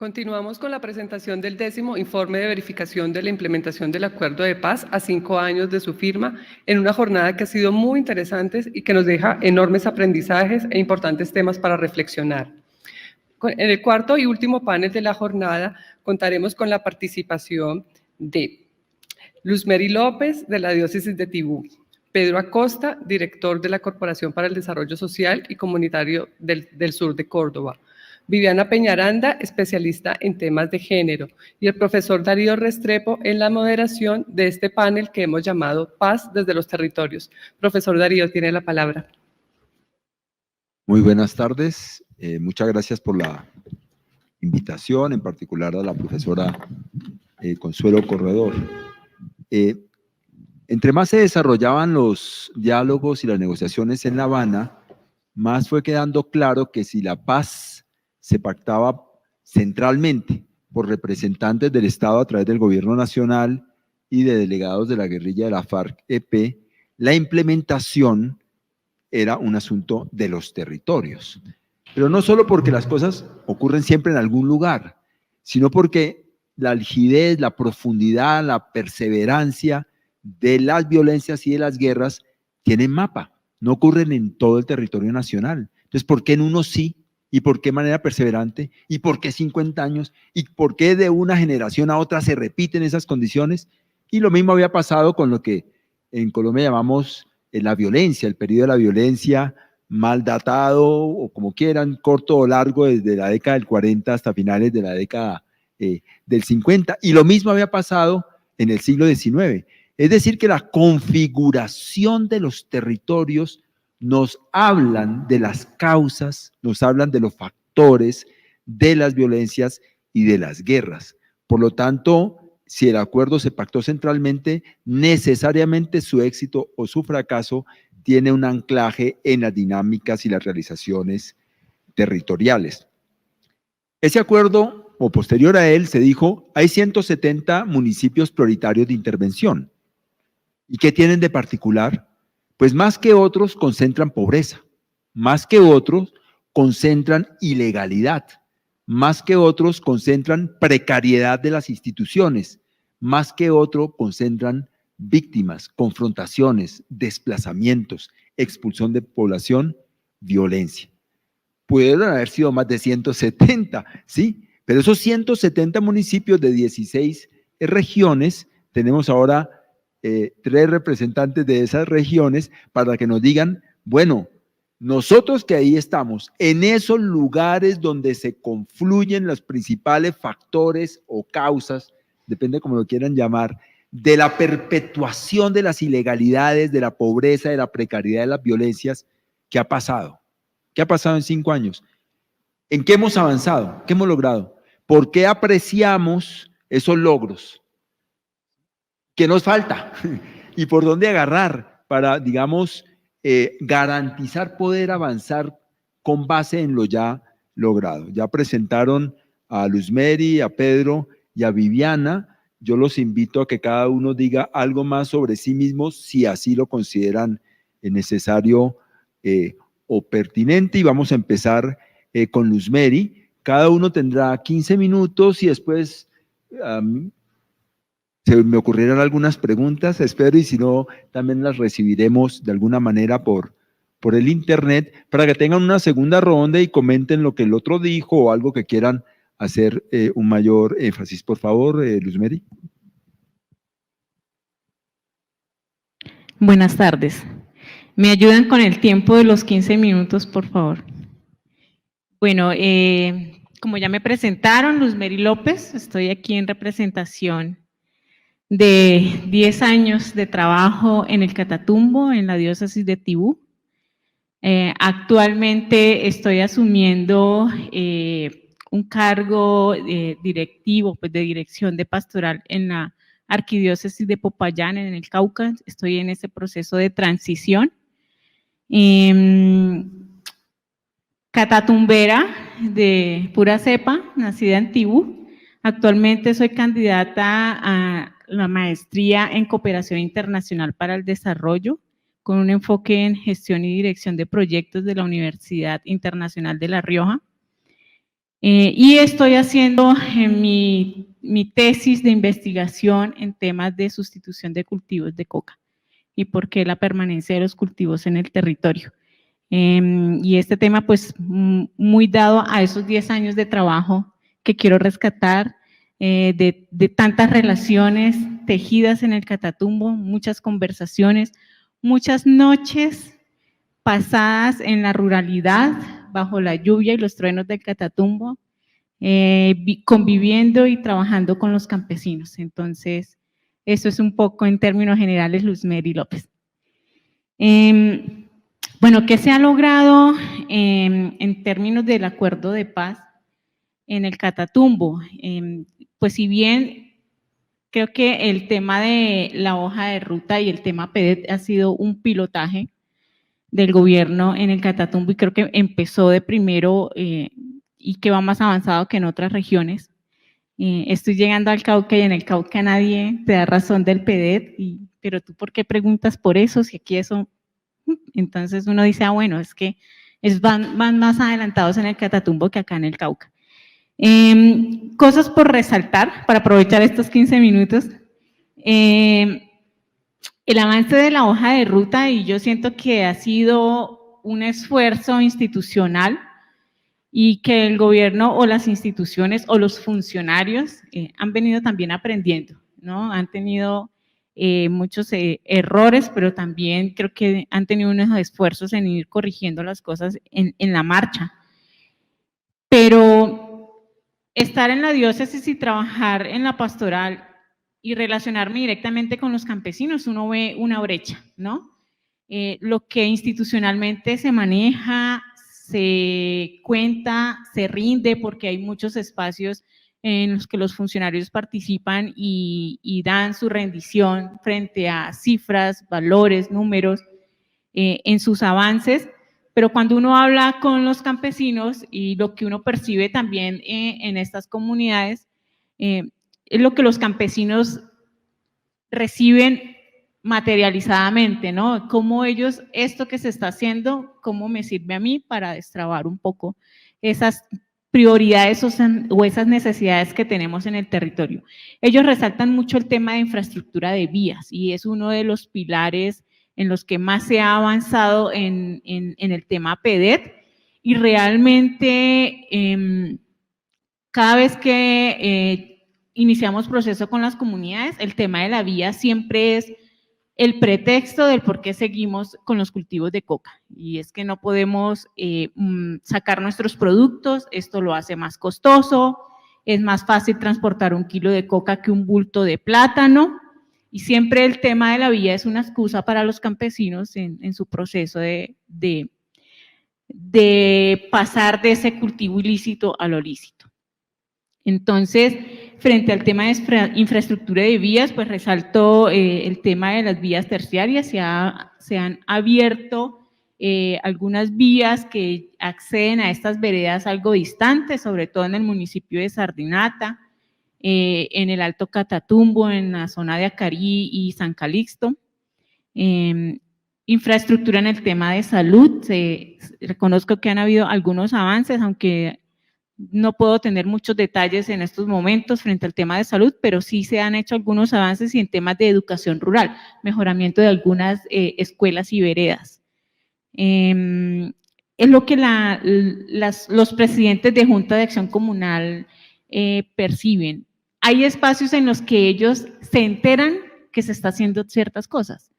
Continuamos con la presentación del 10º informe de verificación de la implementación del Acuerdo de Paz a 5 años de su firma, en una jornada que ha sido muy interesante y que nos deja enormes aprendizajes e importantes temas para reflexionar. En el cuarto y último panel de la jornada contaremos con la participación de Luzmeri López, de la Diócesis de Tibú; Pedro Acosta, director de la Corporación para el Desarrollo Social y Comunitario del Sur de Córdoba; Viviana Peñaranda, especialista en temas de género; y el profesor Darío Restrepo en la moderación de este panel que hemos llamado Paz desde los Territorios. Profesor Darío, tiene la palabra. Muy buenas tardes. Muchas gracias por la invitación, en particular a la profesora Consuelo Corredor. Entre más se desarrollaban los diálogos y las negociaciones en La Habana, más fue quedando claro que si la paz se pactaba centralmente por representantes del Estado a través del gobierno nacional y de delegados de la guerrilla de la FARC-EP, la implementación era un asunto de los territorios. Pero no solo porque las cosas ocurren siempre en algún lugar, sino porque la algidez, la profundidad, la perseverancia de las violencias y de las guerras tienen mapa, no ocurren en todo el territorio nacional. Entonces, ¿por qué en uno sí? ¿Y por qué de manera perseverante? ¿Y por qué 50 años? ¿Y por qué de una generación a otra se repiten esas condiciones? Y lo mismo había pasado con lo que en Colombia llamamos la violencia, el periodo de la violencia mal datado, o como quieran, corto o largo, desde la década del 40 hasta finales de la década del 50. Y lo mismo había pasado en el siglo XIX. Es decir, que la configuración de los territorios nos hablan de las causas, nos hablan de los factores de las violencias y de las guerras. Por lo tanto, si el acuerdo se pactó centralmente, necesariamente su éxito o su fracaso tiene un anclaje en las dinámicas y las realizaciones territoriales. Ese acuerdo, o posterior a él, se dijo, hay 170 municipios prioritarios de intervención. ¿Y qué tienen de particular? Pues más que otros concentran pobreza, más que otros concentran ilegalidad, más que otros concentran precariedad de las instituciones, más que otros concentran víctimas, confrontaciones, desplazamientos, expulsión de población, violencia. Pudieron haber sido más de 170, ¿sí? Pero esos 170 municipios de 16 regiones, tenemos ahora 3 representantes de esas regiones para que nos digan, bueno, nosotros que ahí estamos, en esos lugares donde se confluyen los principales factores o causas, depende como lo quieran llamar, de la perpetuación de las ilegalidades, de la pobreza, de la precariedad, de las violencias, ¿qué ha pasado? ¿Qué ha pasado en 5 años? ¿En qué hemos avanzado? ¿Qué hemos logrado? ¿Por qué apreciamos esos logros? ¿Qué nos falta? ¿Y por dónde agarrar para, digamos, garantizar poder avanzar con base en lo ya logrado? Ya presentaron a Luzmeri, a Pedro y a Viviana. Yo los invito a que cada uno diga algo más sobre sí mismo, si así lo consideran necesario o pertinente. Y vamos a empezar con Luzmeri. Cada uno tendrá 15 minutos y después se me ocurrieron algunas preguntas, espero, y si no, también las recibiremos de alguna manera por el internet, para que tengan una segunda ronda y comenten lo que el otro dijo o algo que quieran hacer un mayor énfasis. Por favor, Luzmeri. Buenas tardes. ¿Me ayudan con el tiempo de los 15 minutos, por favor? Bueno, como ya me presentaron, Luzmeri López, estoy aquí en representación de 10 años de trabajo en el Catatumbo, en la diócesis de Tibú. Actualmente estoy asumiendo un cargo directivo, pues de dirección de pastoral en la arquidiócesis de Popayán, en el Cauca. Estoy en ese proceso de transición. Catatumbera de pura cepa, nacida en Tibú. Actualmente soy candidata a la maestría en Cooperación Internacional para el Desarrollo, con un enfoque en gestión y dirección de proyectos de la Universidad Internacional de La Rioja. Y estoy haciendo mi tesis de investigación en temas de sustitución de cultivos de coca y por qué la permanencia de los cultivos en el territorio. Y este tema, pues, muy dado a esos 10 años de trabajo que quiero rescatar, de tantas relaciones tejidas en el Catatumbo, muchas conversaciones, muchas noches pasadas en la ruralidad, bajo la lluvia y los truenos del Catatumbo, conviviendo y trabajando con los campesinos. Entonces, eso es un poco en términos generales Luzmeri López. Bueno, ¿qué se ha logrado en términos del acuerdo de paz en el Catatumbo? Pues si bien creo que el tema de la hoja de ruta y el tema PEDET ha sido un pilotaje del gobierno en el Catatumbo y creo que empezó de primero y que va más avanzado que en otras regiones. Estoy llegando al Cauca y en el Cauca nadie te da razón del PEDET, pero tú ¿por qué preguntas por eso? Si aquí eso… Entonces uno dice, bueno, es que van más adelantados en el Catatumbo que acá en el Cauca. Cosas por resaltar, para aprovechar estos 15 minutos. El avance de la hoja de ruta, y yo siento que ha sido un esfuerzo institucional y que el gobierno o las instituciones o los funcionarios han venido también aprendiendo, ¿no? Han tenido muchos errores, pero también creo que han tenido unos esfuerzos en ir corrigiendo las cosas en la marcha. Pero estar en la diócesis y trabajar en la pastoral y relacionarme directamente con los campesinos, uno ve una brecha, ¿no? Lo que institucionalmente se maneja, se cuenta, se rinde, porque hay muchos espacios en los que los funcionarios participan y dan su rendición frente a cifras, valores, números, en sus avances, pero cuando uno habla con los campesinos y lo que uno percibe también en estas comunidades, es lo que los campesinos reciben materializadamente, ¿no? Cómo ellos, esto que se está haciendo, cómo me sirve a mí para destrabar un poco esas prioridades o esas necesidades que tenemos en el territorio. Ellos resaltan mucho el tema de infraestructura de vías y es uno de los pilares en los que más se ha avanzado en el tema PEDET y realmente cada vez que iniciamos proceso con las comunidades, el tema de la vía siempre es el pretexto del por qué seguimos con los cultivos de coca. Y es que no podemos sacar nuestros productos, esto lo hace más costoso, es más fácil transportar 1 kilo de coca que un bulto de plátano. Y siempre el tema de la vía es una excusa para los campesinos en su proceso de pasar de ese cultivo ilícito a lo lícito. Entonces, frente al tema de infraestructura de vías, pues resalto el tema de las vías terciarias. Se han abierto algunas vías que acceden a estas veredas algo distantes, sobre todo en el municipio de Sardinata, en el Alto Catatumbo, en la zona de Acarí y San Calixto. Infraestructura en el tema de salud, reconozco que han habido algunos avances, aunque no puedo tener muchos detalles en estos momentos frente al tema de salud, pero sí se han hecho algunos avances y en temas de educación rural, mejoramiento de algunas escuelas y veredas. Es lo que los presidentes de Junta de Acción Comunal perciben. Hay espacios en los que ellos se enteran que se está haciendo ciertas cosas.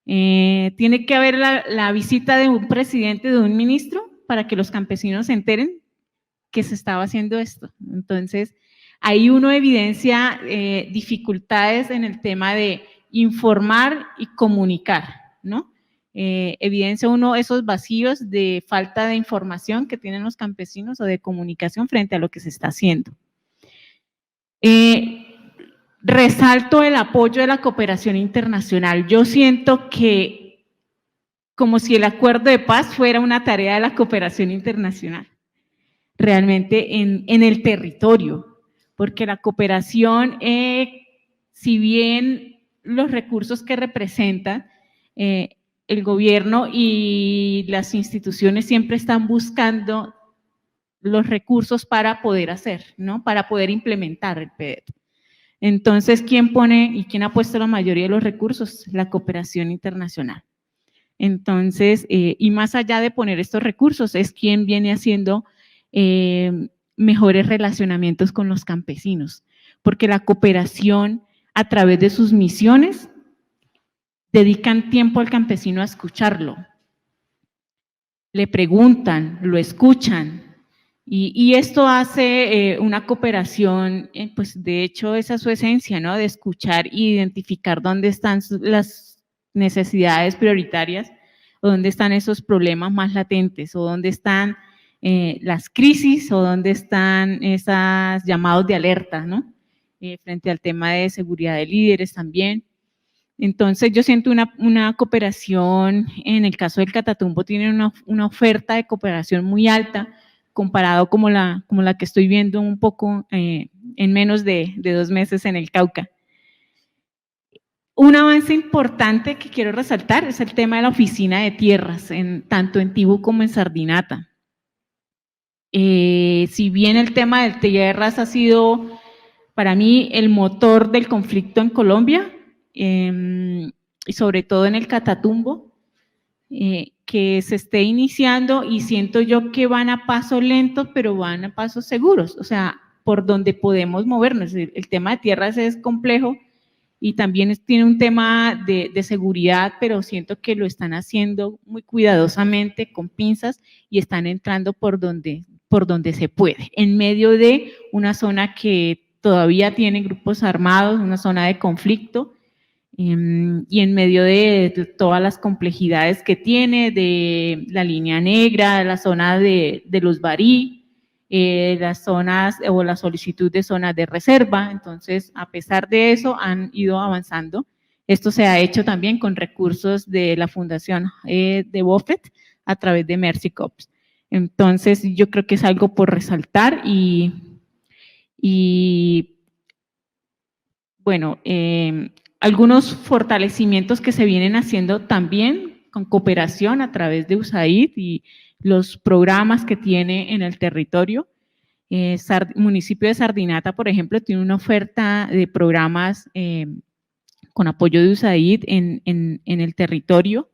Tiene que haber la visita de un presidente, de un ministro, para que los campesinos se enteren que se estaba haciendo esto. Entonces, ahí uno evidencia dificultades en el tema de informar y comunicar, ¿no? Evidencia uno esos vacíos de falta de información que tienen los campesinos o de comunicación frente a lo que se está haciendo. Resalto el apoyo de la cooperación internacional. Yo siento que como si el acuerdo de paz fuera una tarea de la cooperación internacional, realmente en el territorio, porque la cooperación, si bien los recursos que representa el gobierno y las instituciones siempre están buscando los recursos para poder hacer, ¿no? Para poder implementar el PDET. Entonces, ¿quién pone y quién ha puesto la mayoría de los recursos? La cooperación internacional. Entonces, y más allá de poner estos recursos, es quien viene haciendo mejores relacionamientos con los campesinos, porque la cooperación a través de sus misiones dedican tiempo al campesino a escucharlo, le preguntan, lo escuchan, y esto hace una cooperación, pues de hecho esa es su esencia, ¿no? De escuchar e identificar dónde están las necesidades prioritarias, o dónde están esos problemas más latentes, o dónde están las crisis, o dónde están esos llamados de alerta, ¿no? Frente al tema de seguridad de líderes también. Entonces, yo siento una cooperación, en el caso del Catatumbo, tiene una oferta de cooperación muy alta, comparado como la que estoy viendo un poco en menos de 2 meses en el Cauca. Un avance importante que quiero resaltar es el tema de la oficina de tierras, tanto en Tibú como en Sardinata. Si bien el tema de tierras ha sido, para mí, el motor del conflicto en Colombia, y sobre todo en el Catatumbo, que se esté iniciando, y siento yo que van a paso lento, pero van a pasos seguros, o sea, por donde podemos movernos. El tema de tierras es complejo y también tiene un tema de seguridad, pero siento que lo están haciendo muy cuidadosamente, con pinzas, y están entrando por donde se puede, en medio de una zona que todavía tiene grupos armados, una zona de conflicto, y en medio de todas las complejidades que tiene, de la línea negra, la zona de los Barí, las zonas o la solicitud de zonas de reserva. Entonces, a pesar de eso, han ido avanzando. Esto se ha hecho también con recursos de la Fundación de Buffett a través de Mercy Corps. Entonces, yo creo que es algo por resaltar y bueno, algunos fortalecimientos que se vienen haciendo también con cooperación a través de USAID y los programas que tiene en el territorio. Municipio de Sardinata, por ejemplo, tiene una oferta de programas con apoyo de USAID en el territorio,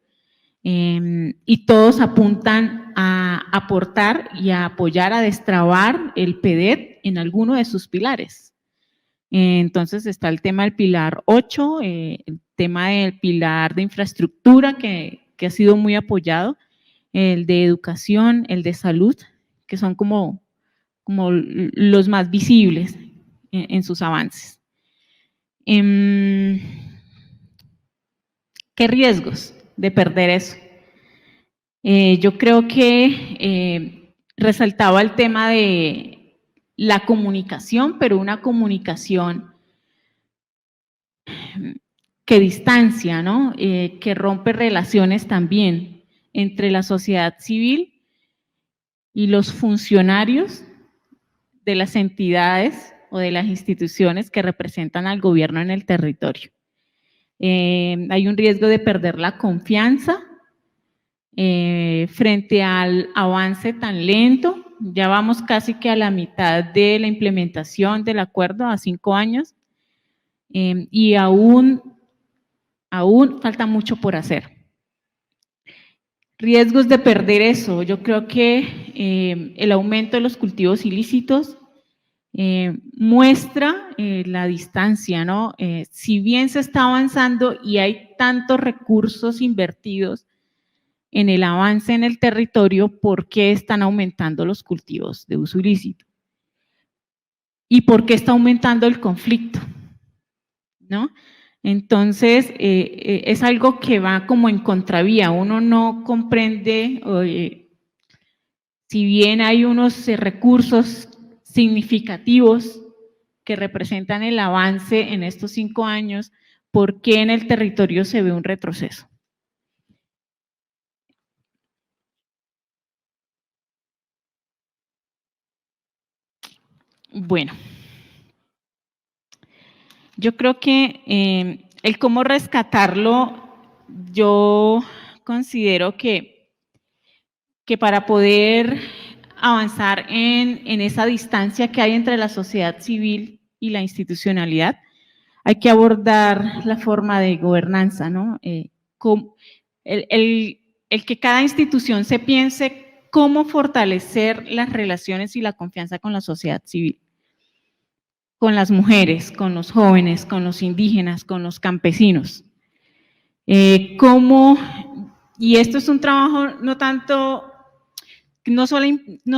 y todos apuntan a aportar y a apoyar, a destrabar el PDET en alguno de sus pilares. Entonces está el tema del pilar 8, el tema del pilar de infraestructura que ha sido muy apoyado, el de educación, el de salud, que son como los más visibles en sus avances. ¿Qué riesgos de perder eso? Yo creo que resaltaba el tema de la comunicación, pero una comunicación que distancia, ¿no? Que rompe relaciones también entre la sociedad civil y los funcionarios de las entidades o de las instituciones que representan al gobierno en el territorio. Hay un riesgo de perder la confianza frente al avance tan lento. Ya vamos casi que a la mitad de la implementación del acuerdo, a 5 años, y aún falta mucho por hacer. Riesgos de perder eso. Yo creo que el aumento de los cultivos ilícitos muestra la distancia, ¿no? Si bien se está avanzando y hay tantos recursos invertidos en el avance en el territorio, ¿por qué están aumentando los cultivos de uso ilícito? ¿Y por qué está aumentando el conflicto? ¿No? Entonces, es algo que va como en contravía. Uno no comprende, si bien hay unos recursos significativos que representan el avance en estos 5 años, ¿por qué en el territorio se ve un retroceso? Bueno, yo creo que el cómo rescatarlo, yo considero que para poder avanzar en esa distancia que hay entre la sociedad civil y la institucionalidad, hay que abordar la forma de gobernanza, ¿no? El que cada institución se piense cómo fortalecer las relaciones y la confianza con la sociedad civil, con las mujeres, con los jóvenes, con los indígenas, con los campesinos. Y esto es un trabajo no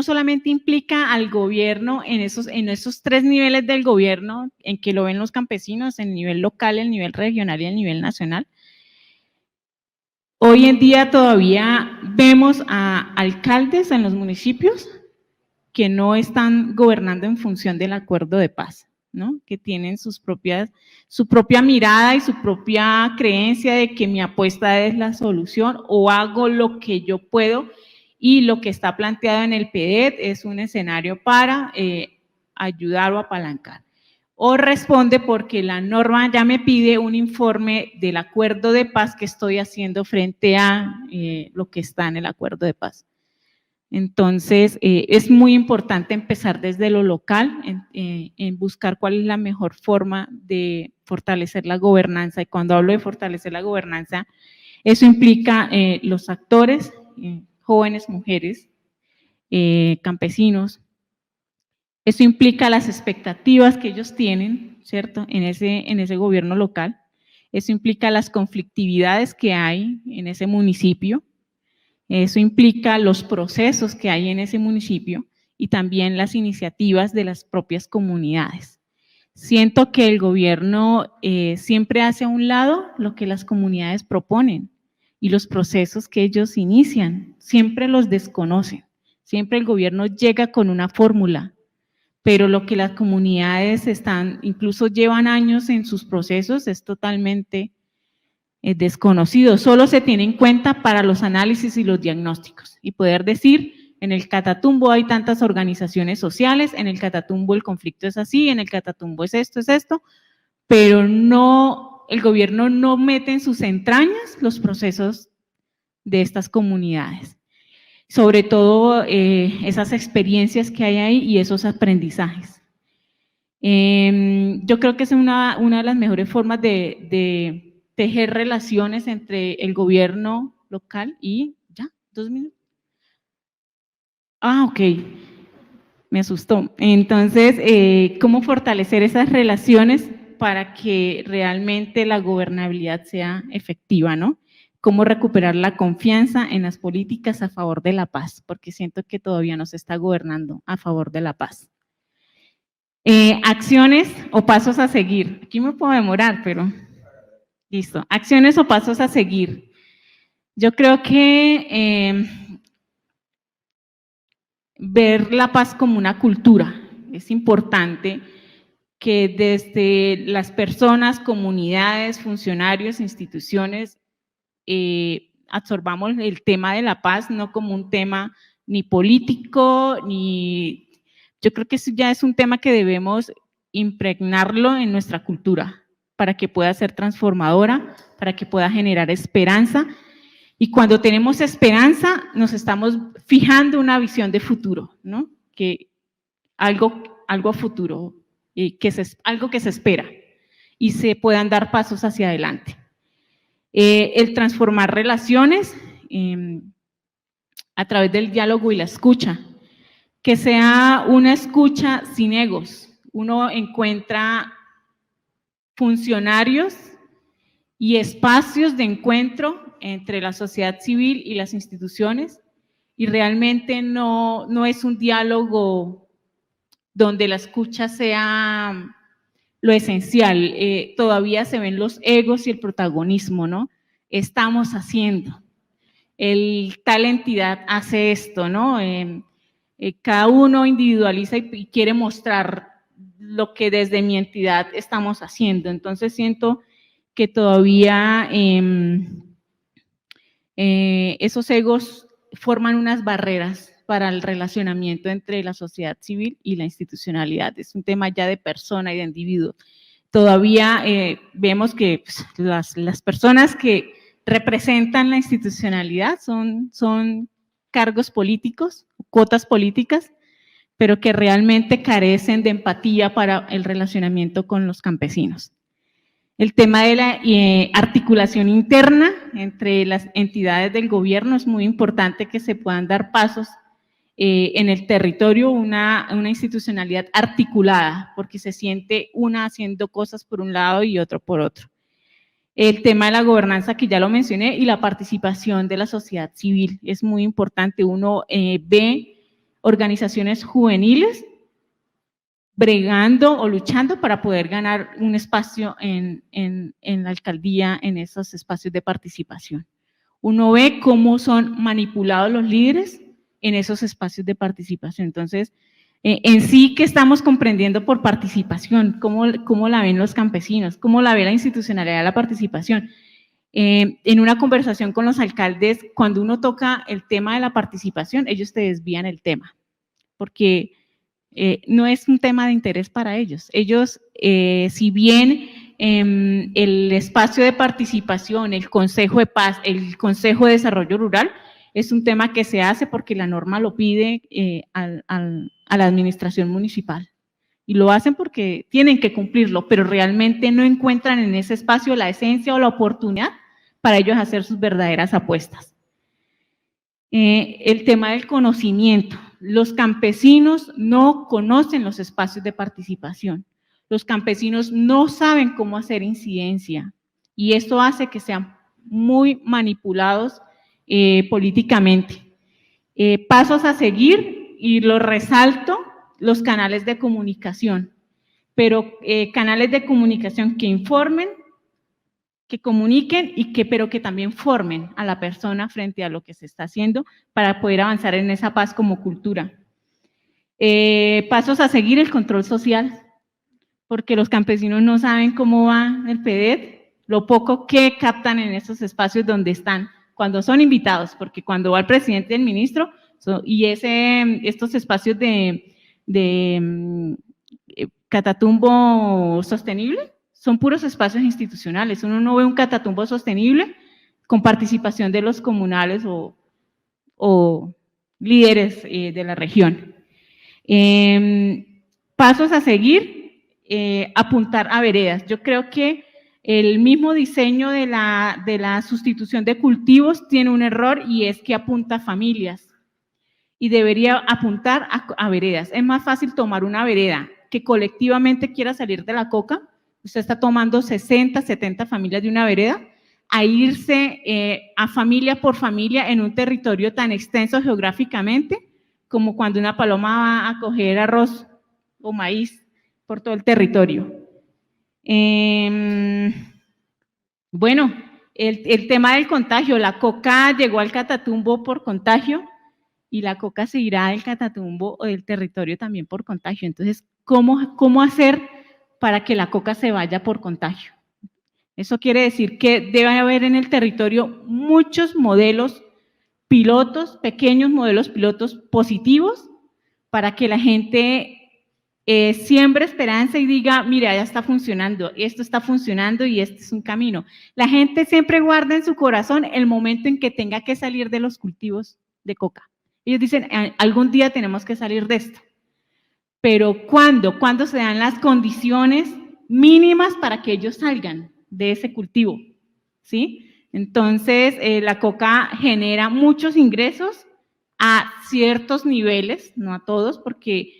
solamente implica al gobierno en esos 3 niveles del gobierno, en que lo ven los campesinos, en el nivel local, el nivel regional y el nivel nacional. Hoy en día todavía vemos a alcaldes en los municipios que no están gobernando en función del acuerdo de paz, ¿no? Que tienen su propia mirada y su propia creencia de que mi apuesta es la solución o hago lo que yo puedo, y lo que está planteado en el PEDET es un escenario para ayudar o apalancar. O responde porque la norma ya me pide un informe del acuerdo de paz que estoy haciendo frente a lo que está en el acuerdo de paz. Entonces, es muy importante empezar desde lo local, en buscar cuál es la mejor forma de fortalecer la gobernanza. Y cuando hablo de fortalecer la gobernanza, eso implica los actores, jóvenes, mujeres, campesinos. Eso implica las expectativas que ellos tienen, ¿cierto?, en ese gobierno local. Eso implica las conflictividades que hay en ese municipio. Eso implica los procesos que hay en ese municipio y también las iniciativas de las propias comunidades. Siento que el gobierno siempre hace a un lado lo que las comunidades proponen y los procesos que ellos inician, siempre los desconocen. Siempre el gobierno llega con una fórmula, pero lo que las comunidades incluso llevan años en sus procesos, es totalmente desconocido. Solo se tiene en cuenta para los análisis y los diagnósticos y poder decir, en el Catatumbo hay tantas organizaciones sociales, en el Catatumbo el conflicto es así, en el Catatumbo es esto, pero no, el gobierno no mete en sus entrañas los procesos de estas comunidades. Sobre todo esas experiencias que hay ahí y esos aprendizajes. Yo creo que es una de las mejores formas de tejer relaciones entre el gobierno local y… ¿Ya? 2 minutos? Ok, me asustó. Entonces, ¿cómo fortalecer esas relaciones para que realmente la gobernabilidad sea efectiva, ¿no? Cómo recuperar la confianza en las políticas a favor de la paz, porque siento que todavía no se está gobernando a favor de la paz. Acciones o pasos a seguir. Aquí me puedo demorar, pero listo. Acciones o pasos a seguir. Yo creo que ver la paz como una cultura. Es importante que desde las personas, comunidades, funcionarios, instituciones, absorbamos el tema de la paz no como un tema ni político, yo creo que eso ya es un tema que debemos impregnarlo en nuestra cultura para que pueda ser transformadora, para que pueda generar esperanza. Y cuando tenemos esperanza, nos estamos fijando una visión de futuro, ¿no? Que algo a futuro, algo que se espera y se puedan dar pasos hacia adelante. El transformar relaciones a través del diálogo y la escucha, que sea una escucha sin egos. Uno encuentra funcionarios y espacios de encuentro entre la sociedad civil y las instituciones, y realmente no es un diálogo donde la escucha sea lo esencial. Todavía se ven los egos y el protagonismo, ¿no? Estamos haciendo, tal entidad hace esto, ¿no? Cada uno individualiza y quiere mostrar lo que desde mi entidad estamos haciendo. Entonces siento que todavía esos egos forman unas barreras para el relacionamiento entre la sociedad civil y la institucionalidad. Es un tema ya de persona y de individuo. Todavía vemos que las personas que representan la institucionalidad son cargos políticos, cuotas políticas, pero que realmente carecen de empatía para el relacionamiento con los campesinos. El tema de la articulación interna entre las entidades del gobierno es muy importante, que se puedan dar pasos en el territorio, una institucionalidad articulada, porque se siente una haciendo cosas por un lado y otro por otro. El tema de la gobernanza, que ya lo mencioné, y la participación de la sociedad civil es muy importante. Uno ve organizaciones juveniles bregando o luchando para poder ganar un espacio en la alcaldía, en esos espacios de participación. Uno ve cómo son manipulados los líderes en esos espacios de participación. Entonces, en sí, ¿qué estamos comprendiendo por participación? ¿Cómo la ven los campesinos? ¿Cómo la ve la institucionalidad de la participación? En una conversación con los alcaldes, cuando uno toca el tema de la participación, ellos te desvían el tema, porque no es un tema de interés para ellos. Ellos, si bien el espacio de participación, el Consejo de Paz, el Consejo de Desarrollo Rural, es un tema que se hace porque la norma lo pide a la administración municipal. Y lo hacen porque tienen que cumplirlo, pero realmente no encuentran en ese espacio la esencia o la oportunidad para ellos hacer sus verdaderas apuestas. El tema del conocimiento. Los campesinos no conocen los espacios de participación. Los campesinos no saben cómo hacer incidencia. Y esto hace que sean muy manipulados políticamente. Pasos a seguir, y lo resalto, los canales de comunicación, pero canales de comunicación que informen, que comuniquen, pero que también formen a la persona frente a lo que se está haciendo para poder avanzar en esa paz como cultura. Pasos a seguir, el control social, porque los campesinos no saben cómo va el PEDET, lo poco que captan en esos espacios donde están, cuando son invitados, porque cuando va el presidente y el ministro, y estos espacios de Catatumbo sostenible, son puros espacios institucionales. Uno no ve un Catatumbo sostenible con participación de los comunales o líderes de la región. Pasos a seguir, apuntar a veredas. Yo creo que el mismo diseño de la sustitución de cultivos tiene un error, y es que apunta a familias y debería apuntar a veredas. Es más fácil tomar una vereda que colectivamente quiera salir de la coca. Usted está tomando 60, 70 familias de una vereda, a irse a familia por familia en un territorio tan extenso geográficamente como cuando una paloma va a coger arroz o maíz por todo el territorio. Bueno, el tema del contagio. La coca llegó al Catatumbo por contagio, y la coca se irá del Catatumbo o del territorio también por contagio. Entonces, ¿cómo hacer para que la coca se vaya por contagio? Eso quiere decir que debe haber en el territorio muchos modelos pilotos, pequeños modelos pilotos positivos, para que la gente siembre esperanza y diga, mira, ya está funcionando, esto está funcionando y este es un camino. La gente siempre guarda en su corazón el momento en que tenga que salir de los cultivos de coca. Ellos dicen, algún día tenemos que salir de esto. Pero ¿cuándo? ¿Cuándo se dan las condiciones mínimas para que ellos salgan de ese cultivo? ¿Sí? Entonces, la coca genera muchos ingresos a ciertos niveles, no a todos, porque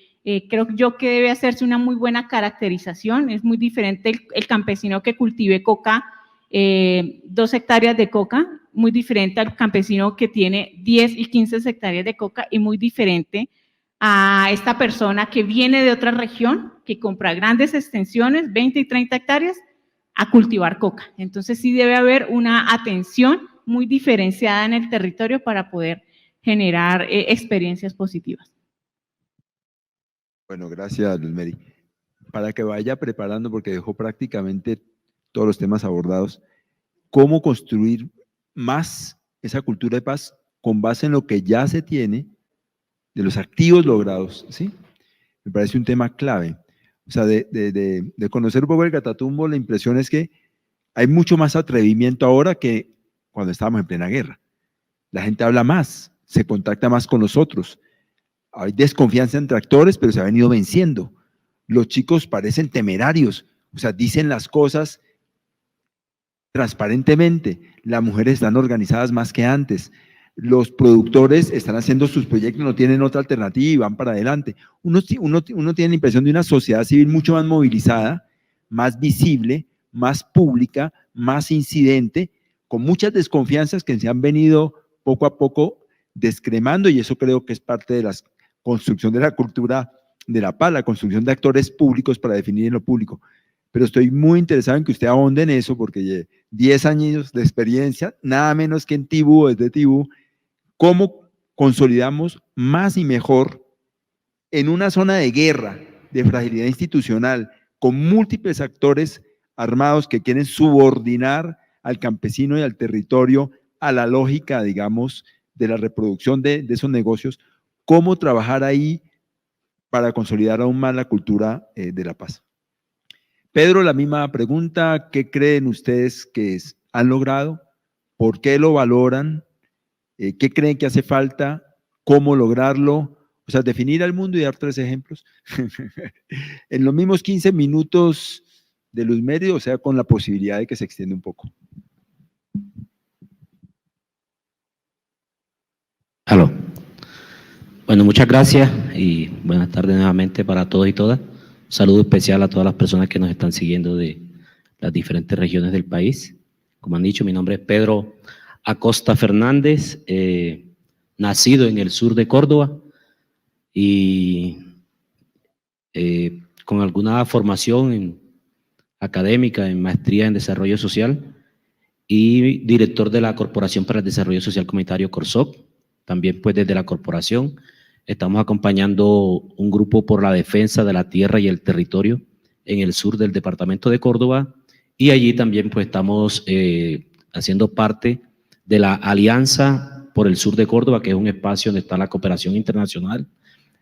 creo yo que debe hacerse una muy buena caracterización. Es muy diferente el campesino que cultive coca, 2 hectáreas de coca, muy diferente al campesino que tiene 10 y 15 hectáreas de coca, y muy diferente a esta persona que viene de otra región, que compra grandes extensiones, 20 y 30 hectáreas, a cultivar coca. Entonces sí debe haber una atención muy diferenciada en el territorio para poder generar experiencias positivas. Bueno, gracias, Luzmeri. Para que vaya preparando, porque dejó prácticamente todos los temas abordados, cómo construir más esa cultura de paz con base en lo que ya se tiene, de los activos logrados, ¿sí? Me parece un tema clave. O sea, de conocer un poco el Catatumbo, la impresión es que hay mucho más atrevimiento ahora que cuando estábamos en plena guerra. La gente habla más, se contacta más con nosotros. hay desconfianza entre actores, pero se ha venido venciendo. Los chicos parecen temerarios, o sea, dicen las cosas transparentemente. Las mujeres están organizadas más que antes. Los productores están haciendo sus proyectos, no tienen otra alternativa y van para adelante. Uno tiene la impresión de una sociedad civil mucho más movilizada, más visible, más pública, más incidente, con muchas desconfianzas que se han venido poco a poco descremando, y eso creo que es parte de la construcción de la cultura de la paz, la construcción de actores públicos para definir en lo público. Pero estoy muy interesado en que usted ahonde en eso, porque 10 años de experiencia, nada menos que en Tibú, desde Tibú, cómo consolidamos más y mejor en una zona de guerra, de fragilidad institucional, con múltiples actores armados que quieren subordinar al campesino y al territorio a la lógica, digamos, de la reproducción de esos negocios, cómo trabajar ahí para consolidar aún más la cultura de la paz. Pedro, la misma pregunta, ¿qué creen ustedes que han logrado? ¿Por qué lo valoran? ¿Qué creen que hace falta? ¿Cómo lograrlo? O sea, definir al mundo y dar 3 ejemplos. En los mismos 15 minutos de Luz Meri, o sea, con la posibilidad de que se extienda un poco. Aló. Bueno, muchas gracias y buenas tardes nuevamente para todos y todas. Un saludo especial a todas las personas que nos están siguiendo de las diferentes regiones del país. Como han dicho, mi nombre es Pedro Acosta Fernández, nacido en el sur de Córdoba y con alguna formación académica en maestría en desarrollo social y director de la Corporación para el Desarrollo Social Comunitario CORSOC. También pues desde la corporación estamos acompañando un grupo por la defensa de la tierra y el territorio en el sur del departamento de Córdoba, y allí también pues estamos haciendo parte de la Alianza por el Sur de Córdoba, que es un espacio donde está la cooperación internacional,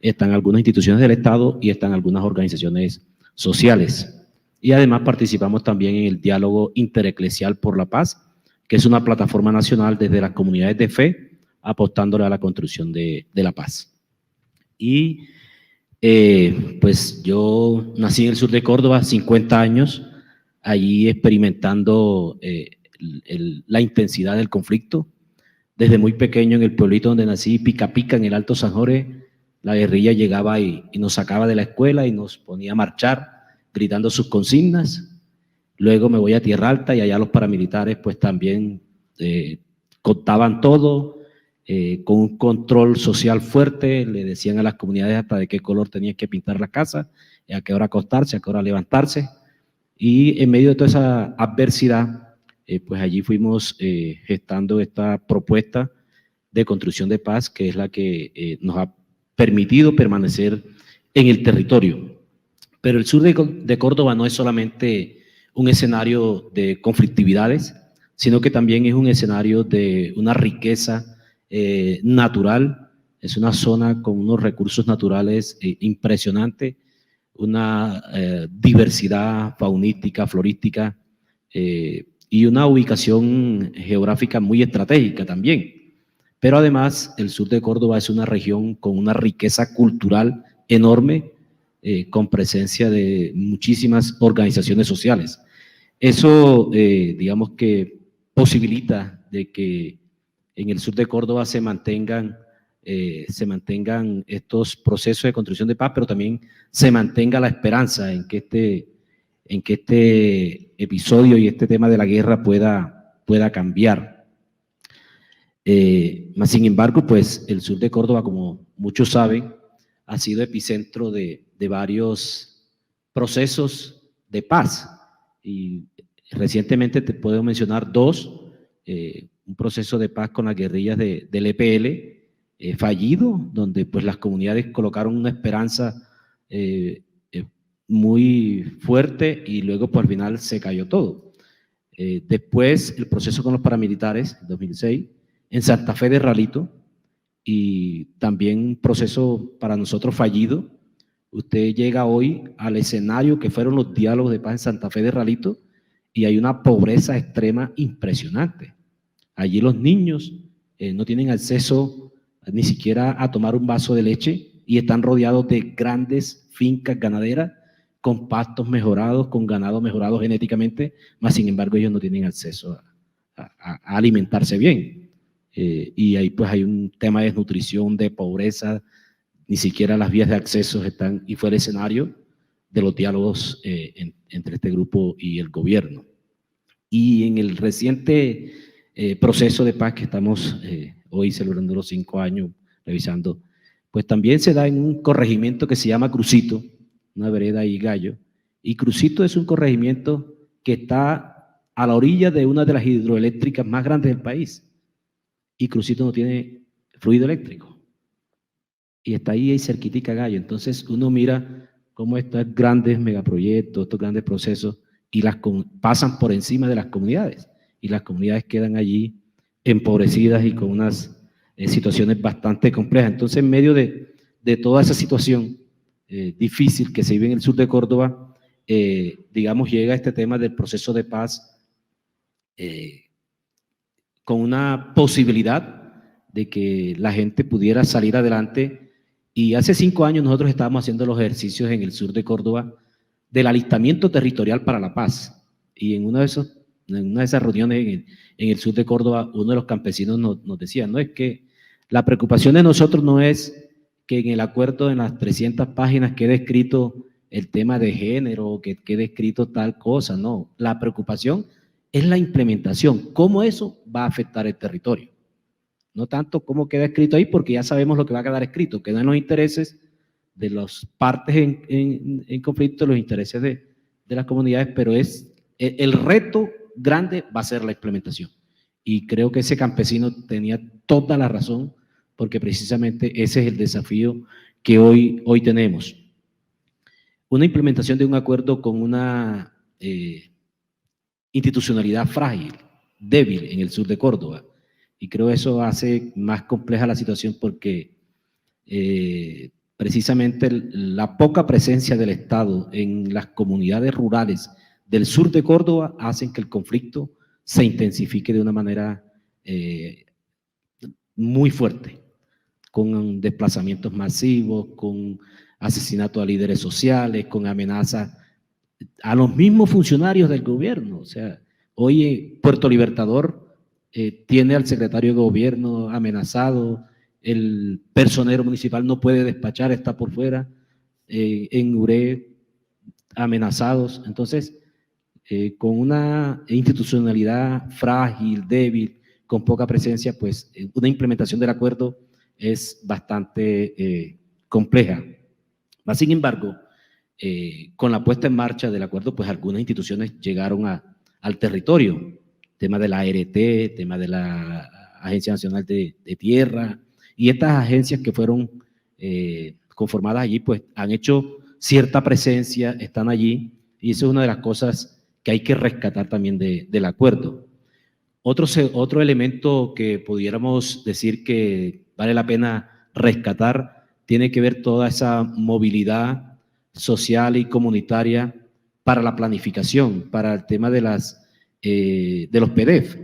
están algunas instituciones del Estado y están algunas organizaciones sociales. Y además participamos también en el Diálogo Intereclesial por la Paz, que es una plataforma nacional desde las comunidades de fe, apostándole a la construcción de la paz. Y pues yo nací en el sur de Córdoba, 50 años, allí experimentando la intensidad del conflicto. Desde muy pequeño en el pueblito donde nací, Pica Pica, en el Alto San Jorge, la guerrilla llegaba y nos sacaba de la escuela y nos ponía a marchar gritando sus consignas. Luego me voy a Tierra Alta y allá los paramilitares pues también contaban todo, con un control social fuerte, le decían a las comunidades hasta de qué color tenían que pintar la casa, a qué hora acostarse, a qué hora levantarse. Y en medio de toda esa adversidad, pues allí fuimos gestando esta propuesta de construcción de paz, que es la que nos ha permitido permanecer en el territorio. Pero el sur de Córdoba no es solamente un escenario de conflictividades, sino que también es un escenario de una riqueza natural. Es una zona con unos recursos naturales impresionantes, una diversidad faunística, florística y una ubicación geográfica muy estratégica también. Pero además el sur de Córdoba es una región con una riqueza cultural enorme, con presencia de muchísimas organizaciones sociales. Eso, digamos que posibilita de que en el sur de Córdoba se mantengan estos procesos de construcción de paz, pero también se mantenga la esperanza en que este episodio y este tema de la guerra pueda cambiar. Sin embargo, pues el sur de Córdoba, como muchos saben, ha sido epicentro de varios procesos de paz, y recientemente te puedo mencionar 2, un proceso de paz con las guerrillas del EPL fallido, donde pues las comunidades colocaron una esperanza muy fuerte y luego pues al final se cayó todo. Después el proceso con los paramilitares, en 2006, en Santa Fe de Ralito, y también un proceso para nosotros fallido. Usted llega hoy al escenario que fueron los diálogos de paz en Santa Fe de Ralito y hay una pobreza extrema impresionante. Allí los niños no tienen acceso ni siquiera a tomar un vaso de leche y están rodeados de grandes fincas ganaderas con pastos mejorados, con ganado mejorado genéticamente, más sin embargo ellos no tienen acceso a alimentarse bien. Y ahí pues hay un tema de desnutrición, de pobreza, ni siquiera las vías de acceso están, y fue el escenario de los diálogos entre este grupo y el gobierno. Y en el reciente proceso de paz que estamos hoy celebrando los 5 años, revisando, pues también se da en un corregimiento que se llama Crucito, una vereda y Gallo, y Crucito es un corregimiento que está a la orilla de una de las hidroeléctricas más grandes del país, y Crucito no tiene fluido eléctrico, y está ahí cerquitica Gallo. Entonces uno mira cómo estos grandes megaproyectos, estos grandes procesos, y pasan por encima de las comunidades, y las comunidades quedan allí empobrecidas y con unas situaciones bastante complejas. Entonces, en medio de toda esa situación difícil que se vive en el sur de Córdoba, digamos, llega este tema del proceso de paz con una posibilidad de que la gente pudiera salir adelante. Y hace 5 años nosotros estábamos haciendo los ejercicios en el sur de Córdoba del alistamiento territorial para la paz. Y en una de esas reuniones en el sur de Córdoba, uno de los campesinos nos decía, no es que la preocupación de nosotros no es que en el acuerdo, en las 300 páginas, quede escrito el tema de género o que quede escrito tal cosa, no. La preocupación es la implementación, cómo eso va a afectar el territorio. No tanto cómo queda escrito ahí, porque ya sabemos lo que va a quedar escrito, quedan los intereses de las partes en conflicto, los intereses de las comunidades, pero el reto grande va a ser la implementación. Y creo que ese campesino tenía toda la razón, porque precisamente ese es el desafío que hoy tenemos. Una implementación de un acuerdo con una institucionalidad frágil, débil en el sur de Córdoba. Y creo eso hace más compleja la situación porque precisamente la poca presencia del Estado en las comunidades rurales del sur de Córdoba hacen que el conflicto se intensifique de una manera muy fuerte, con desplazamientos masivos, con asesinatos a líderes sociales, con amenazas a los mismos funcionarios del gobierno. O sea, hoy Puerto Libertador tiene al secretario de gobierno amenazado, el personero municipal no puede despachar, está por fuera, en Uré amenazados. Entonces, con una institucionalidad frágil, débil, con poca presencia, pues una implementación del acuerdo es bastante compleja. Mas, sin embargo, con la puesta en marcha del acuerdo, pues algunas instituciones llegaron al territorio, tema de la ART, tema de la Agencia Nacional de Tierra, y estas agencias que fueron conformadas allí, pues han hecho cierta presencia, están allí, y eso es una de las cosas que hay que rescatar también del acuerdo. Otro elemento que pudiéramos decir que vale la pena rescatar tiene que ver toda esa movilidad social y comunitaria para la planificación, para el tema de los PDF,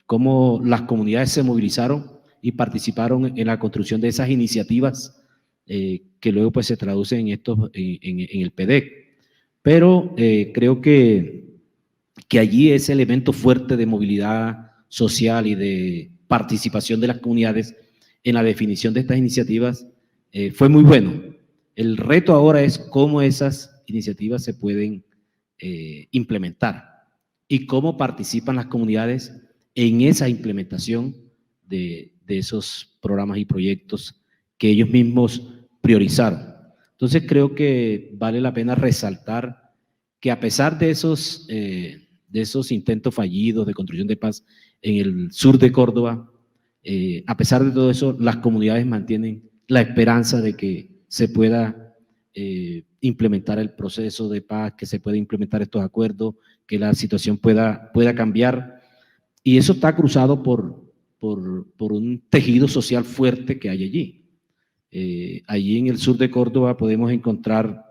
cómo las comunidades se movilizaron y participaron en la construcción de esas iniciativas que luego pues se traducen en el PDF. Pero creo que allí ese elemento fuerte de movilidad social y de participación de las comunidades en la definición de estas iniciativas fue muy bueno. El reto ahora es cómo esas iniciativas se pueden implementar y cómo participan las comunidades en esa implementación de esos programas y proyectos que ellos mismos priorizaron. Entonces creo que vale la pena resaltar que a pesar de esos intentos fallidos de construcción de paz en el sur de Córdoba, a pesar de todo eso, las comunidades mantienen la esperanza de que se pueda implementar el proceso de paz, que se pueda implementar estos acuerdos, que la situación pueda cambiar. Y eso está cruzado por un tejido social fuerte que hay allí. Allí en el sur de Córdoba podemos encontrar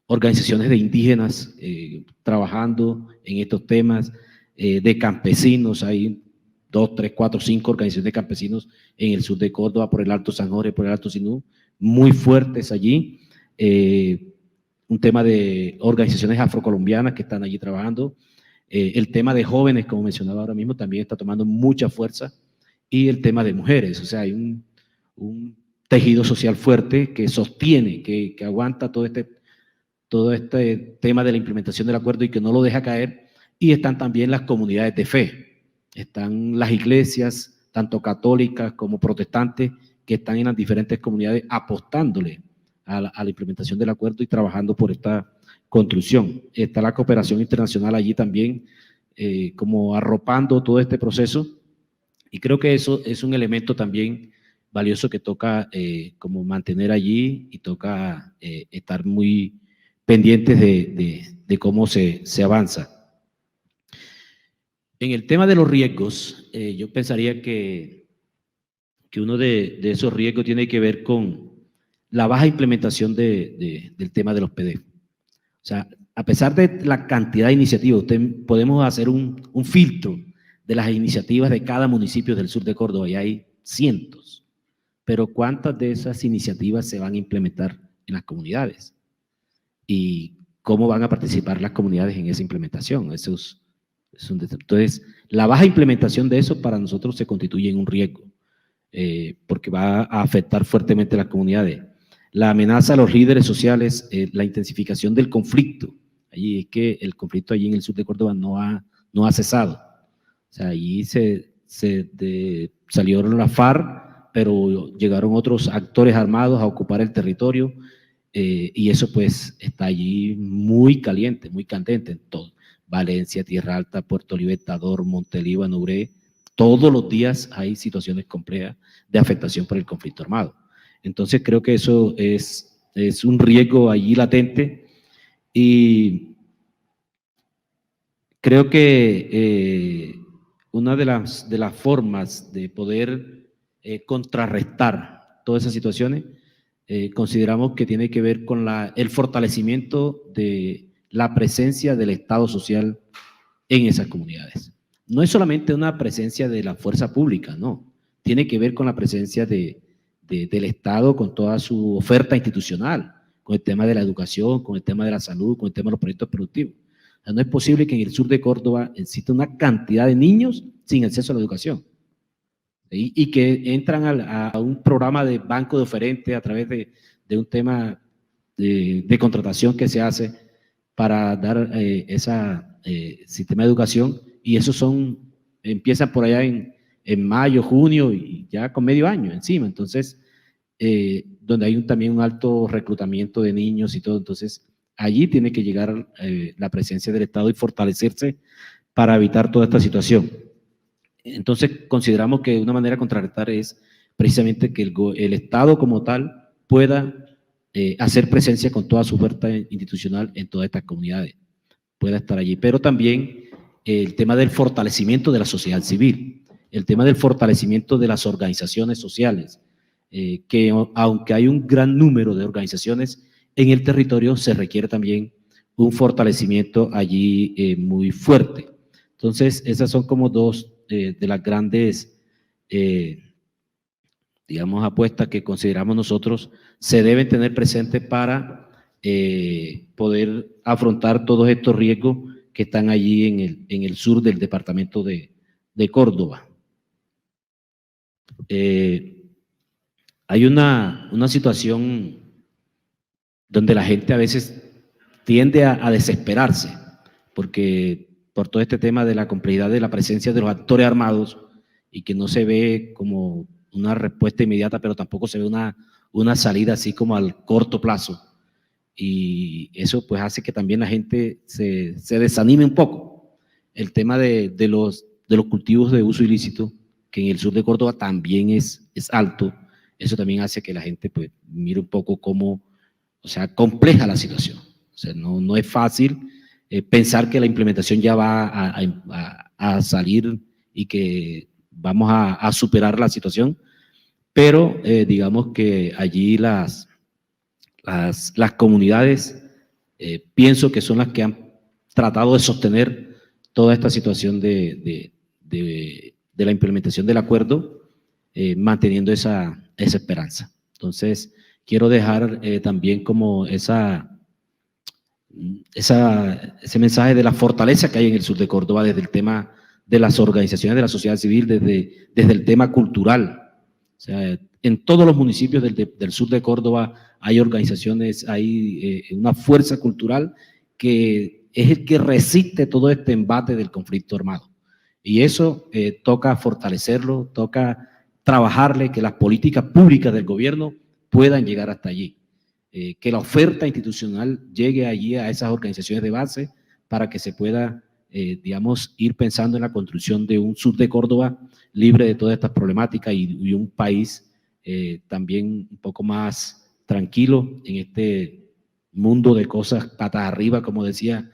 organizaciones de indígenas trabajando en estos temas, de campesinos, hay 2, 3, 4, 5 organizaciones de campesinos en el sur de Córdoba, por el Alto San Jorge, por el Alto Sinú, muy fuertes allí. Un tema de organizaciones afrocolombianas que están allí trabajando. El tema de jóvenes, como mencionaba ahora mismo, también está tomando mucha fuerza. Y el tema de mujeres, o sea, hay un tejido social fuerte que sostiene, que aguanta todo este tema de la implementación del acuerdo y que no lo deja caer. Y están también las comunidades de fe, están las iglesias, tanto católicas como protestantes, que están en las diferentes comunidades apostándole a la implementación del acuerdo y trabajando por esta construcción. Está la cooperación internacional allí también, como arropando todo este proceso, y creo que eso es un elemento también valioso que toca como mantener allí, y toca estar muy pendientes de cómo se avanza. En el tema de los riesgos, yo pensaría que uno de esos riesgos tiene que ver con la baja implementación del tema de los PDF. O sea, a pesar de la cantidad de iniciativas, podemos hacer un filtro de las iniciativas de cada municipio del sur de Córdoba, y hay cientos. Pero ¿cuántas de esas iniciativas se van a implementar en las comunidades? ¿Y cómo van a participar las comunidades en esa implementación? Eso es un detalle. Entonces, la baja implementación de eso para nosotros se constituye en un riesgo, porque va a afectar fuertemente a las comunidades. La amenaza a los líderes sociales, la intensificación del conflicto. Allí es que el conflicto allí en el sur de Córdoba no ha cesado. O sea, allí salieron las FARC, pero llegaron otros actores armados a ocupar el territorio, y eso pues está allí muy caliente, muy candente en todo. Valencia, Tierra Alta, Puerto Libertador, Montelíbano, Uré, todos los días hay situaciones complejas de afectación por el conflicto armado. Entonces creo que eso es un riesgo allí latente, y creo que una de las formas de poder contrarrestar todas esas situaciones, consideramos que tiene que ver con el fortalecimiento de la presencia del Estado social en esas comunidades. No es solamente una presencia de la fuerza pública, no. Tiene que ver con la presencia del Estado, con toda su oferta institucional, con el tema de la educación, con el tema de la salud, con el tema de los proyectos productivos. O sea, no es posible que en el sur de Córdoba exista una cantidad de niños sin acceso a la educación, y que entran a un programa de banco de oferentes a través de un tema de contratación que se hace para dar ese sistema de educación, y esos empiezan por allá en mayo, junio, y ya con medio año encima. Entonces, donde hay también un alto reclutamiento de niños y todo. Entonces, allí tiene que llegar la presencia del Estado y fortalecerse para evitar toda esta situación. Entonces, consideramos que una manera de contrarrestar es precisamente que el Estado como tal pueda hacer presencia con toda su oferta institucional en todas estas comunidades, pueda estar allí. Pero también el tema del fortalecimiento de la sociedad civil, el tema del fortalecimiento de las organizaciones sociales, que aunque hay un gran número de organizaciones en el territorio, se requiere también un fortalecimiento allí muy fuerte. Entonces, esas son como dos de las grandes digamos, apuestas que consideramos nosotros se deben tener presentes para poder afrontar todos estos riesgos que están allí en el sur del departamento de Córdoba. Hay una situación donde la gente a veces tiende a desesperarse, porque por todo este tema de la complejidad de la presencia de los actores armados, y que no se ve como una respuesta inmediata, pero tampoco se ve una salida así como al corto plazo. Y eso pues hace que también la gente se desanime un poco. El tema de los cultivos de uso ilícito, que en el sur de Córdoba también es alto, eso también hace que la gente pues mire un poco cómo, o sea, compleja la situación. O sea, no es fácil pensar que la implementación ya va a salir y que vamos a superar la situación, pero digamos que allí las comunidades pienso que son las que han tratado de sostener toda esta situación de de la implementación del acuerdo, manteniendo esa esperanza. Entonces, quiero dejar también como ese mensaje de la fortaleza que hay en el sur de Córdoba desde el tema de las organizaciones de la sociedad civil, desde el tema cultural. O sea, en todos los municipios del sur de Córdoba hay organizaciones, hay una fuerza cultural que es el que resiste todo este embate del conflicto armado. Y eso toca fortalecerlo, toca trabajarle, que las políticas públicas del gobierno puedan llegar hasta allí. Que la oferta institucional llegue allí a esas organizaciones de base para que se pueda, digamos, ir pensando en la construcción de un sur de Córdoba libre de todas estas problemáticas y un país también un poco más tranquilo en este mundo de cosas patas arriba, como decía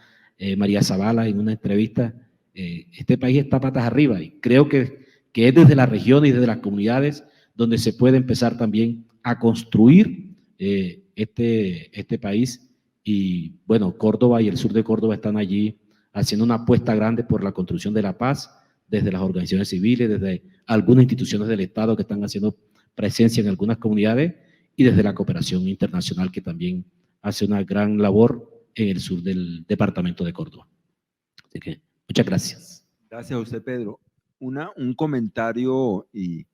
María Zavala en una entrevista. Este país está patas arriba y creo que es desde las regiones y desde las comunidades donde se puede empezar también a construir este país. Y bueno, Córdoba y el sur de Córdoba están allí haciendo una apuesta grande por la construcción de la paz, desde las organizaciones civiles, desde algunas instituciones del Estado que están haciendo presencia en algunas comunidades y desde la cooperación internacional que también hace una gran labor en el sur del departamento de Córdoba. Así que muchas gracias. Gracias a usted, Pedro. Un comentario y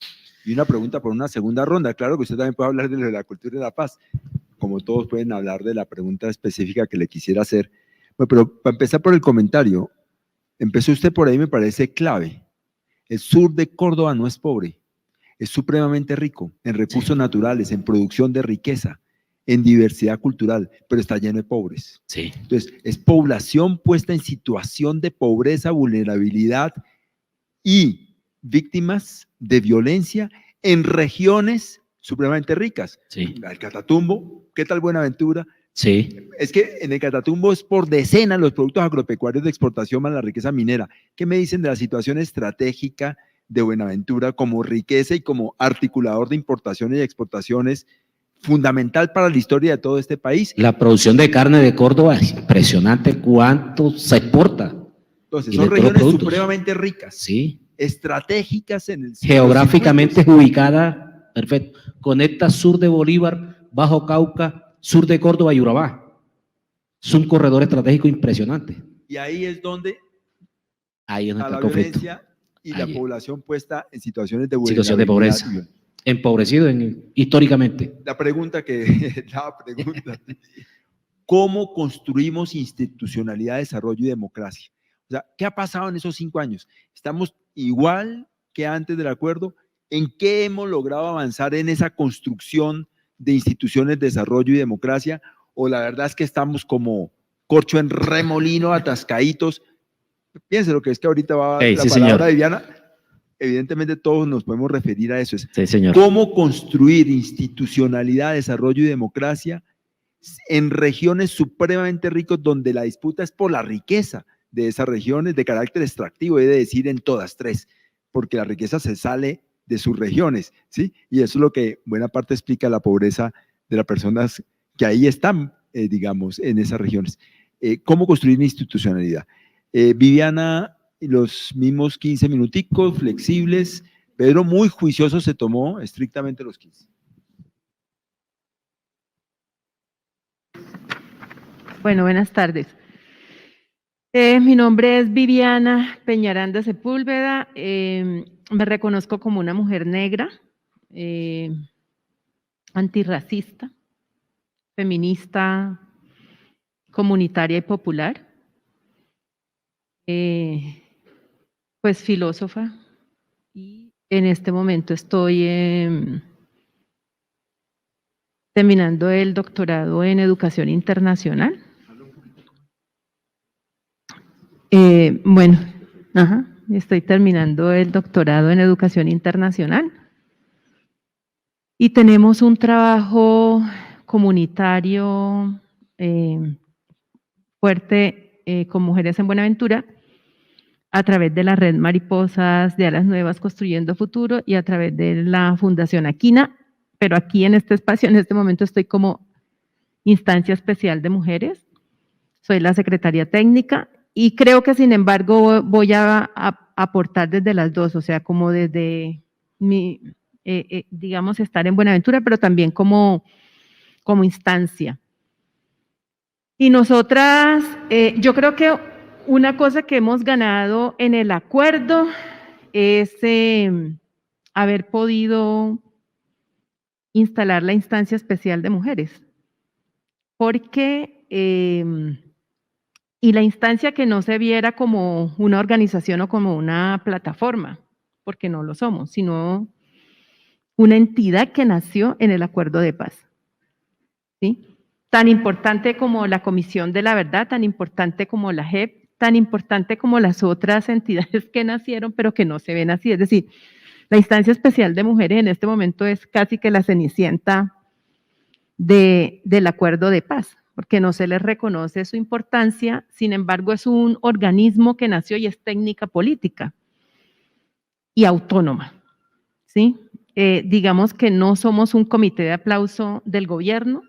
una pregunta por una segunda ronda. Claro que usted también puede hablar de la cultura y la paz, como todos pueden hablar de la pregunta específica que le quisiera hacer. Bueno, pero para empezar por el comentario, empezó usted por ahí, me parece clave. El sur de Córdoba no es pobre, es supremamente rico en recursos naturales, en producción de riqueza, en diversidad cultural, pero está lleno de pobres. Sí. Entonces, es población puesta en situación de pobreza, vulnerabilidad y víctimas de violencia en regiones supremamente ricas. Sí. El Catatumbo, ¿qué tal Buenaventura? Sí. Es que en el Catatumbo es por decenas los productos agropecuarios de exportación más la riqueza minera. ¿Qué me dicen de la situación estratégica de Buenaventura como riqueza y como articulador de importaciones y exportaciones fundamental para la historia de todo este país? La producción de carne de Córdoba es impresionante cuánto se exporta. Entonces, son regiones supremamente ricas, sí, estratégicas en el geográficamente ubicada, perfecto. Conecta sur de Bolívar, Bajo Cauca, sur de Córdoba y Urabá. Es un corredor estratégico impresionante. Y ahí es donde ahí está la el conflicto. violencia y Allí. La población puesta en situaciones de Situación de pobreza. Empobrecido históricamente. La pregunta, ¿cómo construimos institucionalidad, desarrollo y democracia? O sea, ¿qué ha pasado en esos 5 años? ¿Estamos igual que antes del acuerdo? ¿En qué hemos logrado avanzar en esa construcción de instituciones, desarrollo y democracia? ¿O la verdad es que estamos como corcho en remolino, atascaditos? Piense lo que es que ahorita va la sí, palabra señor. de Diana. Evidentemente todos nos podemos referir a eso. Sí, señor. ¿Cómo construir institucionalidad, desarrollo y democracia en regiones supremamente ricas donde la disputa es por la riqueza de esas regiones de carácter extractivo, he de decir en todas 3, porque la riqueza se sale de sus regiones, ¿sí? Y eso es lo que buena parte explica la pobreza de las personas que ahí están, digamos, en esas regiones. ¿Cómo construir institucionalidad? Viviana, los mismos 15 minuticos, flexibles. Pedro muy juicioso se tomó estrictamente los 15. Bueno, buenas tardes. Mi nombre es Viviana Peñaranda Sepúlveda. Me reconozco como una mujer negra, antirracista, feminista, comunitaria y popular. Pues filósofa, y en este momento estoy terminando el doctorado en educación internacional. Bueno, estoy terminando el doctorado en educación internacional y tenemos un trabajo comunitario fuerte con mujeres en Buenaventura, a través de la red Mariposas de Alas Nuevas Construyendo Futuro y a través de la Fundación Aquina, pero aquí en este espacio, en este momento estoy como instancia especial de mujeres, soy la secretaria técnica y creo que sin embargo voy a aportar desde las dos, o sea, como desde digamos, estar en Buenaventura, pero también como instancia. Y nosotras, yo creo que una cosa que hemos ganado en el acuerdo es haber podido instalar la instancia especial de mujeres, porque, y la instancia que no se viera como una organización o como una plataforma, porque no lo somos, sino una entidad que nació en el acuerdo de paz, ¿sí? Tan importante como la Comisión de la Verdad, tan importante como la JEP, tan importante como las otras entidades que nacieron, pero que no se ven así. Es decir, la instancia especial de mujeres en este momento es casi que la cenicienta del acuerdo de paz, porque no se les reconoce su importancia, sin embargo es un organismo que nació y es técnica política y autónoma, ¿sí? Digamos que no somos un comité de aplauso del gobierno,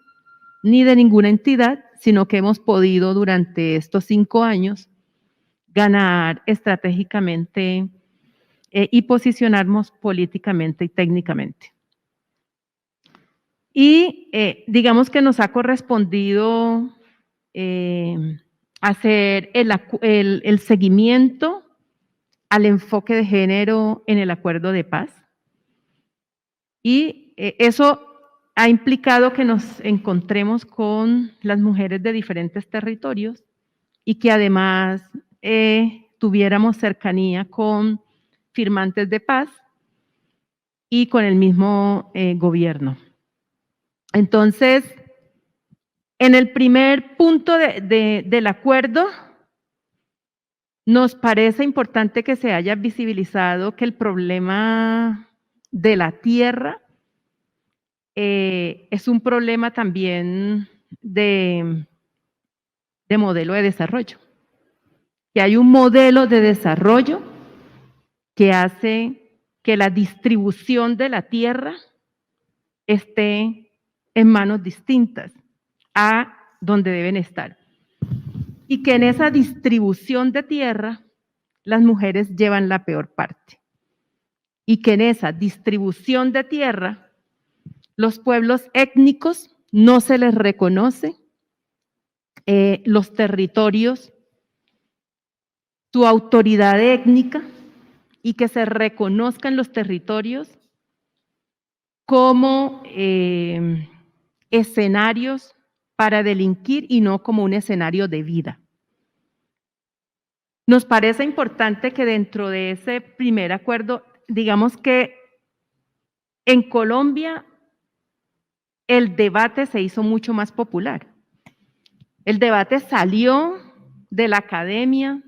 ni de ninguna entidad, sino que hemos podido durante estos 5 años ganar estratégicamente y posicionarnos políticamente y técnicamente. Y digamos que nos ha correspondido hacer el seguimiento al enfoque de género en el acuerdo de paz. Y eso ha implicado que nos encontremos con las mujeres de diferentes territorios y que además tuviéramos cercanía con firmantes de paz y con el mismo gobierno. Entonces, en el primer punto del acuerdo, nos parece importante que se haya visibilizado que el problema de la tierra es un problema también de modelo de desarrollo. Que hay un modelo de desarrollo que hace que la distribución de la tierra esté en manos distintas a donde deben estar. Y que en esa distribución de tierra las mujeres llevan la peor parte. Y que en esa distribución de tierra los pueblos étnicos no se les reconoce los territorios, su autoridad étnica, y que se reconozcan los territorios como escenarios para delinquir y no como un escenario de vida. Nos parece importante que dentro de ese primer acuerdo, digamos que en Colombia el debate se hizo mucho más popular. El debate salió de la academia,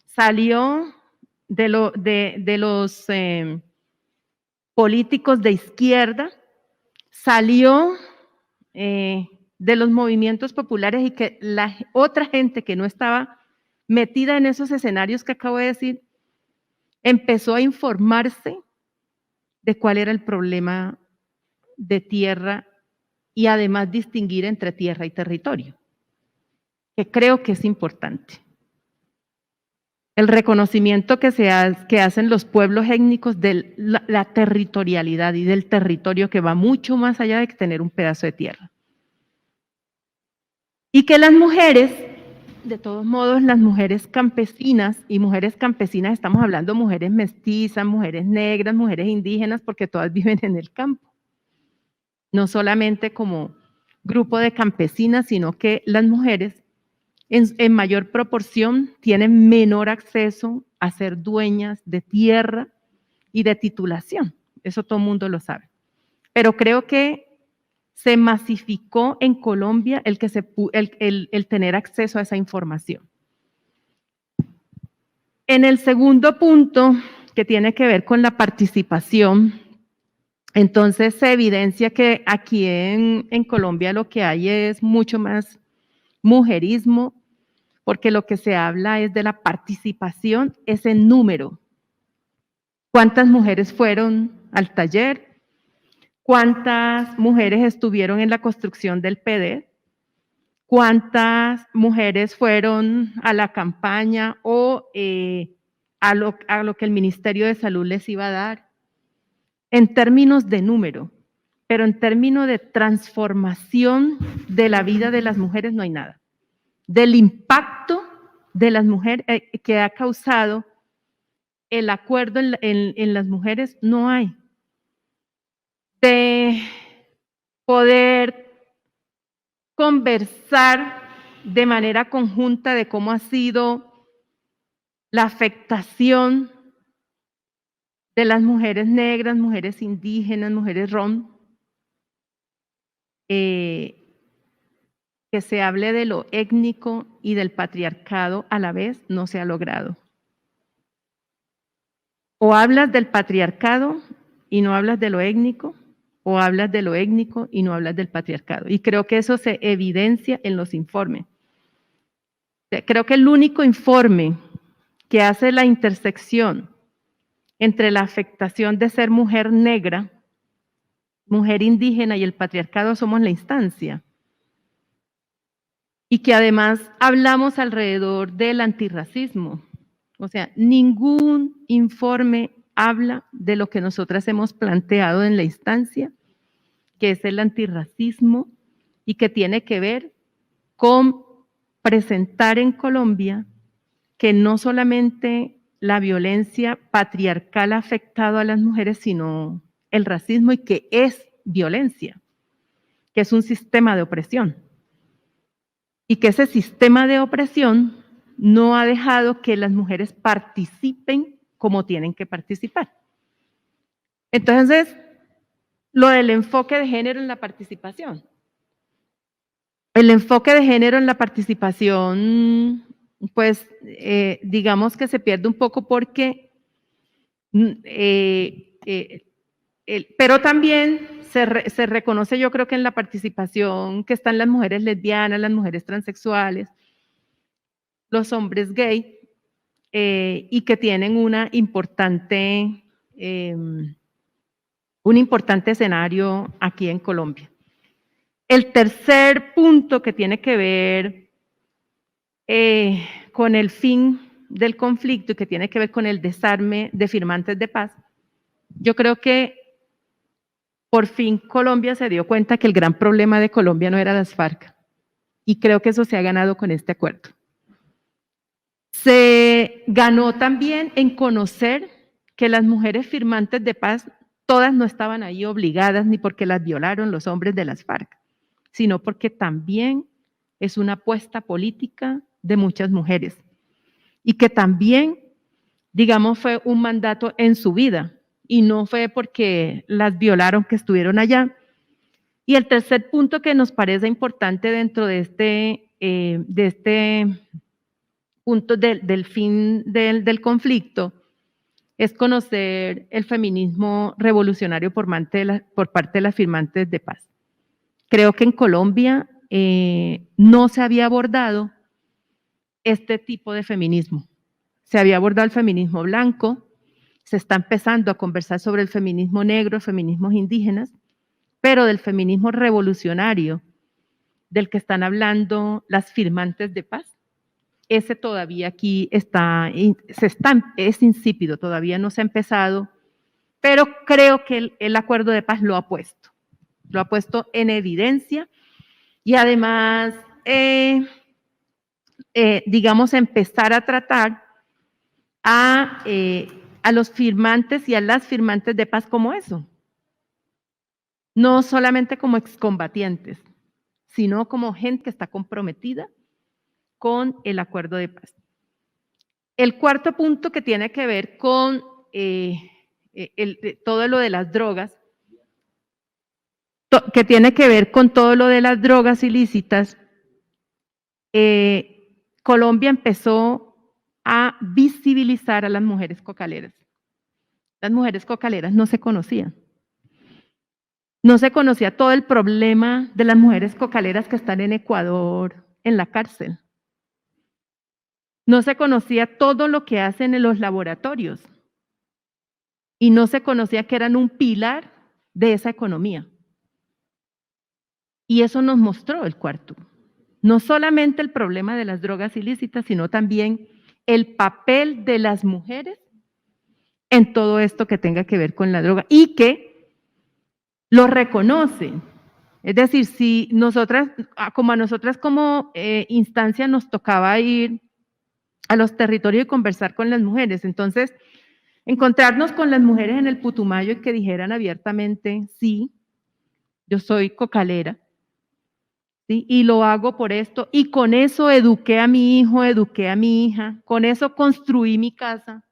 salió de los políticos de izquierda, salió de los movimientos populares y que la otra gente que no estaba metida en esos escenarios que acabo de decir, empezó a informarse de cuál era el problema de tierra y además distinguir entre tierra y territorio, que creo que es importante. El reconocimiento que hacen los pueblos étnicos de la territorialidad y del territorio que va mucho más allá de tener un pedazo de tierra. Y que las mujeres, de todos modos, las mujeres campesinas, y mujeres campesinas estamos hablando mujeres mestizas, mujeres negras, mujeres indígenas, porque todas viven en el campo. No solamente como grupo de campesinas, sino que las mujeres en mayor proporción tienen menor acceso a ser dueñas de tierra y de titulación. Eso todo el mundo lo sabe. Pero creo que se masificó en Colombia el tener acceso a esa información. En el segundo punto, que tiene que ver con la participación, entonces se evidencia que aquí en Colombia lo que hay es mucho más mujerismo, porque lo que se habla es de la participación, es en número. ¿Cuántas mujeres fueron al taller? ¿Cuántas mujeres estuvieron en la construcción del PD? ¿Cuántas mujeres fueron a la campaña o a lo que el Ministerio de Salud les iba a dar, en términos de número, pero en términos de transformación de la vida de las mujeres no hay nada. Del impacto de las mujeres que ha causado el acuerdo en las mujeres no hay. De poder conversar de manera conjunta de cómo ha sido la afectación de las mujeres negras, mujeres indígenas, mujeres rom, que se hable de lo étnico y del patriarcado a la vez, no se ha logrado. O hablas del patriarcado y no hablas de lo étnico, o hablas de lo étnico y no hablas del patriarcado. Y creo que eso se evidencia en los informes. Creo que el único informe que hace la intersección entre la afectación de ser mujer negra, mujer indígena y el patriarcado somos la instancia. Y que además hablamos alrededor del antirracismo. O sea, ningún informe habla de lo que nosotras hemos planteado en la instancia, que es el antirracismo y que tiene que ver con presentar en Colombia que no solamente la violencia patriarcal ha afectado a las mujeres, sino el racismo, y que es violencia, que es un sistema de opresión. Y que ese sistema de opresión no ha dejado que las mujeres participen como tienen que participar. Entonces, lo del enfoque de género en la participación. El enfoque de género en la participación, pues, digamos que se pierde un poco porque, pero también se reconoce, yo creo que en la participación que están las mujeres lesbianas, las mujeres transexuales, los hombres gay, y que tienen un importante escenario aquí en Colombia. El tercer punto que tiene que ver con el fin del conflicto y que tiene que ver con el desarme de firmantes de paz, yo creo que por fin Colombia se dio cuenta que el gran problema de Colombia no era las FARC, y creo que eso se ha ganado con este acuerdo. Se ganó también en conocer que las mujeres firmantes de paz, todas no estaban ahí obligadas ni porque las violaron los hombres de las FARC, sino porque también es una apuesta política de muchas mujeres y que también, digamos, fue un mandato en su vida y no fue porque las violaron que estuvieron allá. Y el tercer punto que nos parece importante dentro de este punto del fin del conflicto es conocer el feminismo revolucionario por parte de las firmantes de paz. Creo que en Colombia no se había abordado este tipo de feminismo. Se había abordado el feminismo blanco, se está empezando a conversar sobre el feminismo negro, feminismos indígenas, pero del feminismo revolucionario, del que están hablando las firmantes de paz, ese todavía aquí es insípido, todavía no se ha empezado, pero creo que el acuerdo de paz lo ha puesto en evidencia y además, digamos, empezar a tratar a los firmantes y a las firmantes de paz como eso, no solamente como excombatientes, sino como gente que está comprometida con el acuerdo de paz. El cuarto punto que tiene que ver con todo lo de las drogas, ilícitas, Colombia empezó a visibilizar a las mujeres cocaleras. Las mujeres cocaleras no se conocían. No se conocía todo el problema de las mujeres cocaleras que están en Ecuador, en la cárcel. No se conocía todo lo que hacen en los laboratorios. Y no se conocía que eran un pilar de esa economía. Y eso nos mostró el cuarto. No solamente el problema de las drogas ilícitas, sino también el papel de las mujeres en todo esto que tenga que ver con la droga y que lo reconocen. Es decir, si nosotras, como a nosotras como instancia nos tocaba ir a los territorios y conversar con las mujeres, entonces encontrarnos con las mujeres en el Putumayo y que dijeran abiertamente, sí, yo soy cocalera, ¿sí? Y lo hago por esto, y con eso eduqué a mi hijo, eduqué a mi hija, con eso construí mi casa,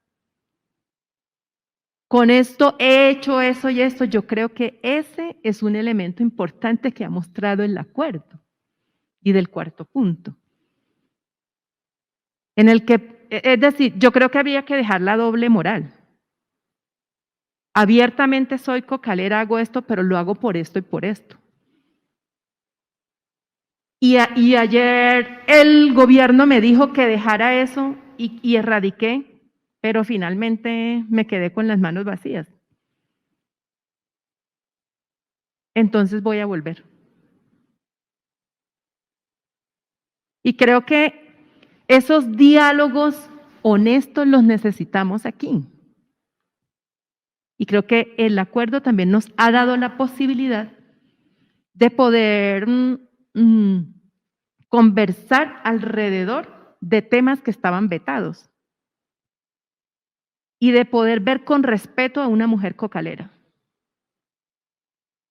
con esto he hecho eso y esto. Yo creo que ese es un elemento importante que ha mostrado el acuerdo y del cuarto punto. En el que, es decir, yo creo que había que dejar la doble moral. Abiertamente soy cocalera, hago esto, pero lo hago por esto y por esto. Y ayer el gobierno me dijo que dejara eso y erradiqué, pero finalmente me quedé con las manos vacías. Entonces voy a volver. Y creo que esos diálogos honestos los necesitamos aquí. Y creo que el acuerdo también nos ha dado la posibilidad de poder conversar alrededor de temas que estaban vetados y de poder ver con respeto a una mujer cocalera,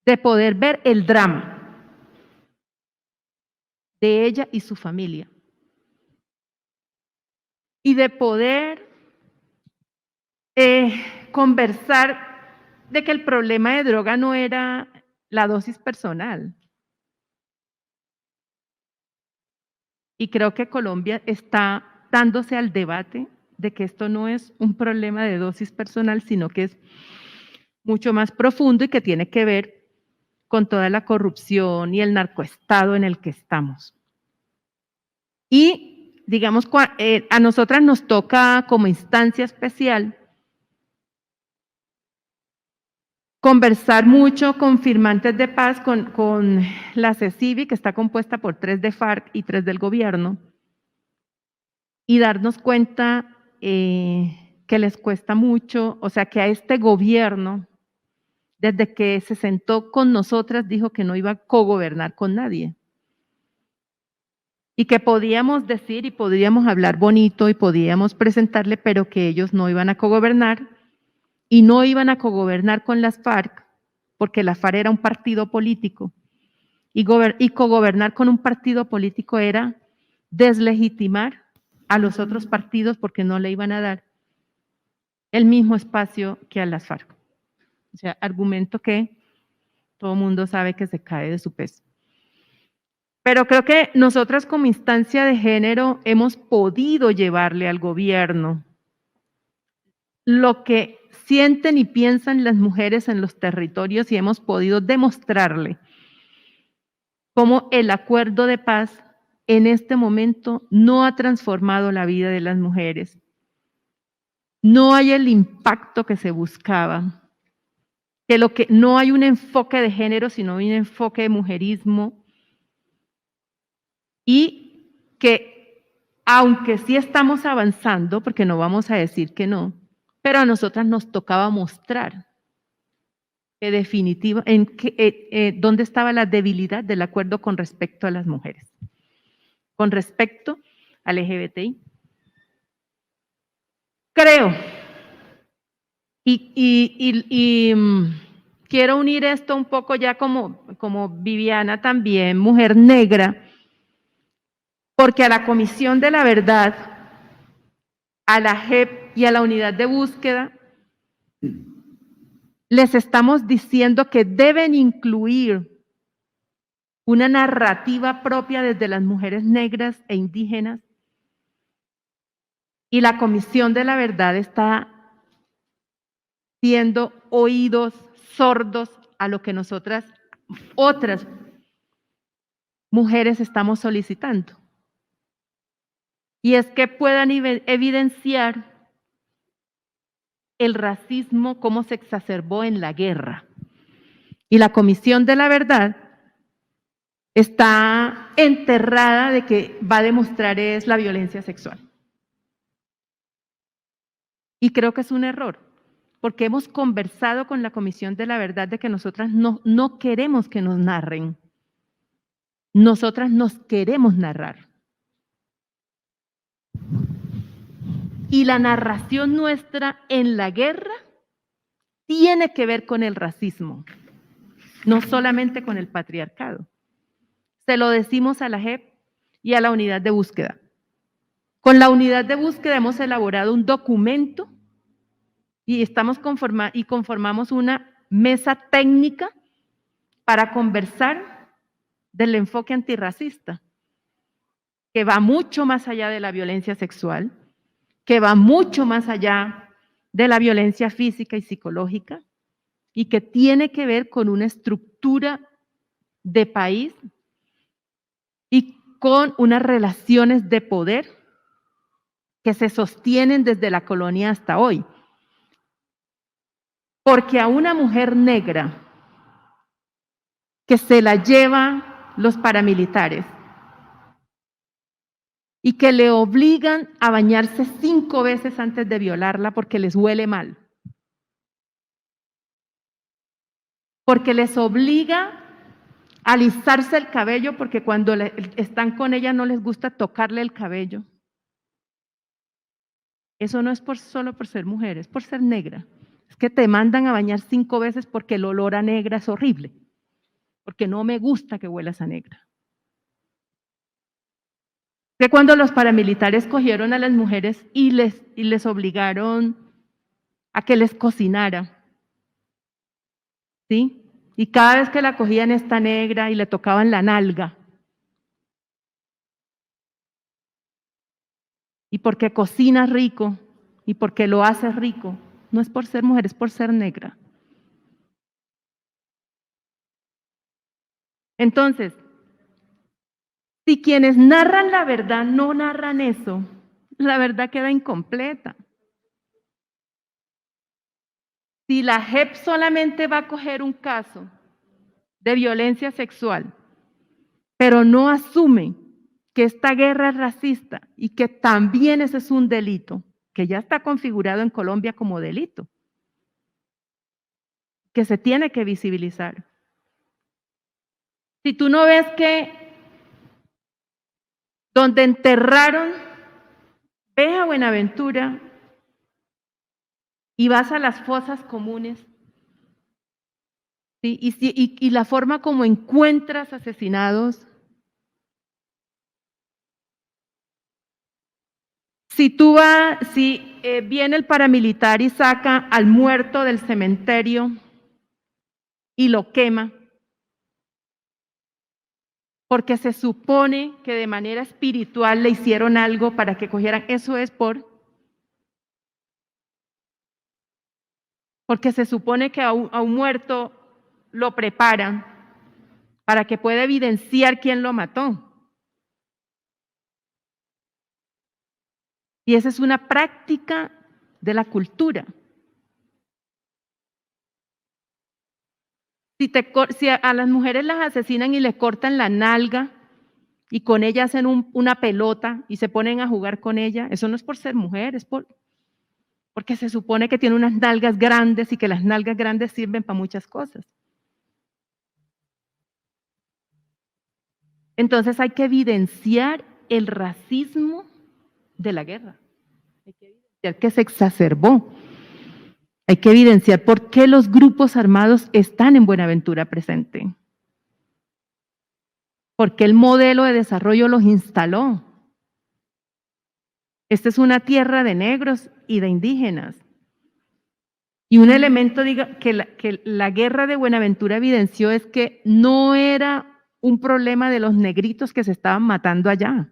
de poder ver el drama de ella y su familia y de poder conversar de que el problema de droga no era la dosis personal. Y creo que Colombia está dándose al debate de que esto no es un problema de dosis personal, sino que es mucho más profundo y que tiene que ver con toda la corrupción y el narcoestado en el que estamos. Y, digamos, a nosotras nos toca como instancia especial conversar mucho con firmantes de paz, con la CECIVI, que está compuesta por 3 de FARC y 3 del gobierno, y darnos cuenta que les cuesta mucho, o sea, que a este gobierno, desde que se sentó con nosotras, dijo que no iba a cogobernar con nadie. Y que podíamos decir y podíamos hablar bonito y podíamos presentarle, pero que ellos no iban a cogobernar y no iban a cogobernar con las FARC, porque la FARC era un partido político y cogobernar con un partido político era deslegitimar a los otros partidos porque no le iban a dar el mismo espacio que a las FARC. O sea, argumento que todo el mundo sabe que se cae de su peso. Pero creo que nosotras como instancia de género hemos podido llevarle al gobierno lo que sienten y piensan las mujeres en los territorios y hemos podido demostrarle cómo el acuerdo de paz en este momento no ha transformado la vida de las mujeres. No hay el impacto que se buscaba, que no hay un enfoque de género, sino un enfoque de mujerismo, y que aunque sí estamos avanzando, porque no vamos a decir que no, pero a nosotras nos tocaba mostrar que definitiva, dónde estaba la debilidad del acuerdo con respecto a las mujeres, con respecto al LGBTI. Creo, quiero unir esto un poco ya como Viviana también, mujer negra, porque a la Comisión de la Verdad, a la JEP y a la Unidad de Búsqueda, les estamos diciendo que deben incluir una narrativa propia desde las mujeres negras e indígenas, y la Comisión de la Verdad está siendo oídos sordos a lo que nosotras, otras mujeres, estamos solicitando. Y es que puedan evidenciar el racismo, cómo se exacerbó en la guerra. Y la Comisión de la Verdad está enterrada de que va a demostrar es la violencia sexual. Y creo que es un error, porque hemos conversado con la Comisión de la Verdad de que nosotras no queremos que nos narren. Nosotras nos queremos narrar. Y la narración nuestra en la guerra tiene que ver con el racismo, no solamente con el patriarcado. Se lo decimos a la JEP y a la unidad de búsqueda. Con la unidad de búsqueda hemos elaborado un documento y conformamos una mesa técnica para conversar del enfoque antirracista, que va mucho más allá de la violencia sexual, que va mucho más allá de la violencia física y psicológica, y que tiene que ver con una estructura de país y con unas relaciones de poder que se sostienen desde la colonia hasta hoy. Porque a una mujer negra que se la llevan los paramilitares y que le obligan a bañarse 5 veces antes de violarla porque les huele mal, porque les obliga a alisarse el cabello porque cuando están con ella no les gusta tocarle el cabello. Eso no es solo por ser mujer, es por ser negra. Es que te mandan a bañar 5 veces porque el olor a negra es horrible, porque no me gusta que huelas a negra. Que cuando los paramilitares cogieron a las mujeres y les obligaron a que les cocinara, ¿sí? Y cada vez que la cogían esta negra y le tocaban la nalga, y porque cocina rico, y porque lo hace rico, no es por ser mujer, es por ser negra. Entonces, si quienes narran la verdad no narran eso, la verdad queda incompleta. Si la JEP solamente va a coger un caso de violencia sexual, pero no asume que esta guerra es racista y que también ese es un delito, que ya está configurado en Colombia como delito, que se tiene que visibilizar. Si tú no ves que donde enterraron, ves a Buenaventura y vas a las fosas comunes, ¿sí? Y la forma como encuentras asesinados. Si viene el paramilitar y saca al muerto del cementerio y lo quema, porque se supone que de manera espiritual le hicieron algo para que cogieran, eso es porque se supone que a un muerto lo preparan para que pueda evidenciar quién lo mató. Y esa es una práctica de la cultura. Si a las mujeres las asesinan y les cortan la nalga y con ella hacen una pelota y se ponen a jugar con ella, eso no es por ser mujer, es porque se supone que tiene unas nalgas grandes y que las nalgas grandes sirven para muchas cosas. Entonces hay que evidenciar el racismo de la guerra. Hay que evidenciar que se exacerbó. Hay que evidenciar por qué los grupos armados están en Buenaventura presente. ¿Por qué el modelo de desarrollo los instaló? Esta es una tierra de negros y de indígenas. Y un elemento que la guerra de Buenaventura evidenció es que no era un problema de los negritos que se estaban matando allá,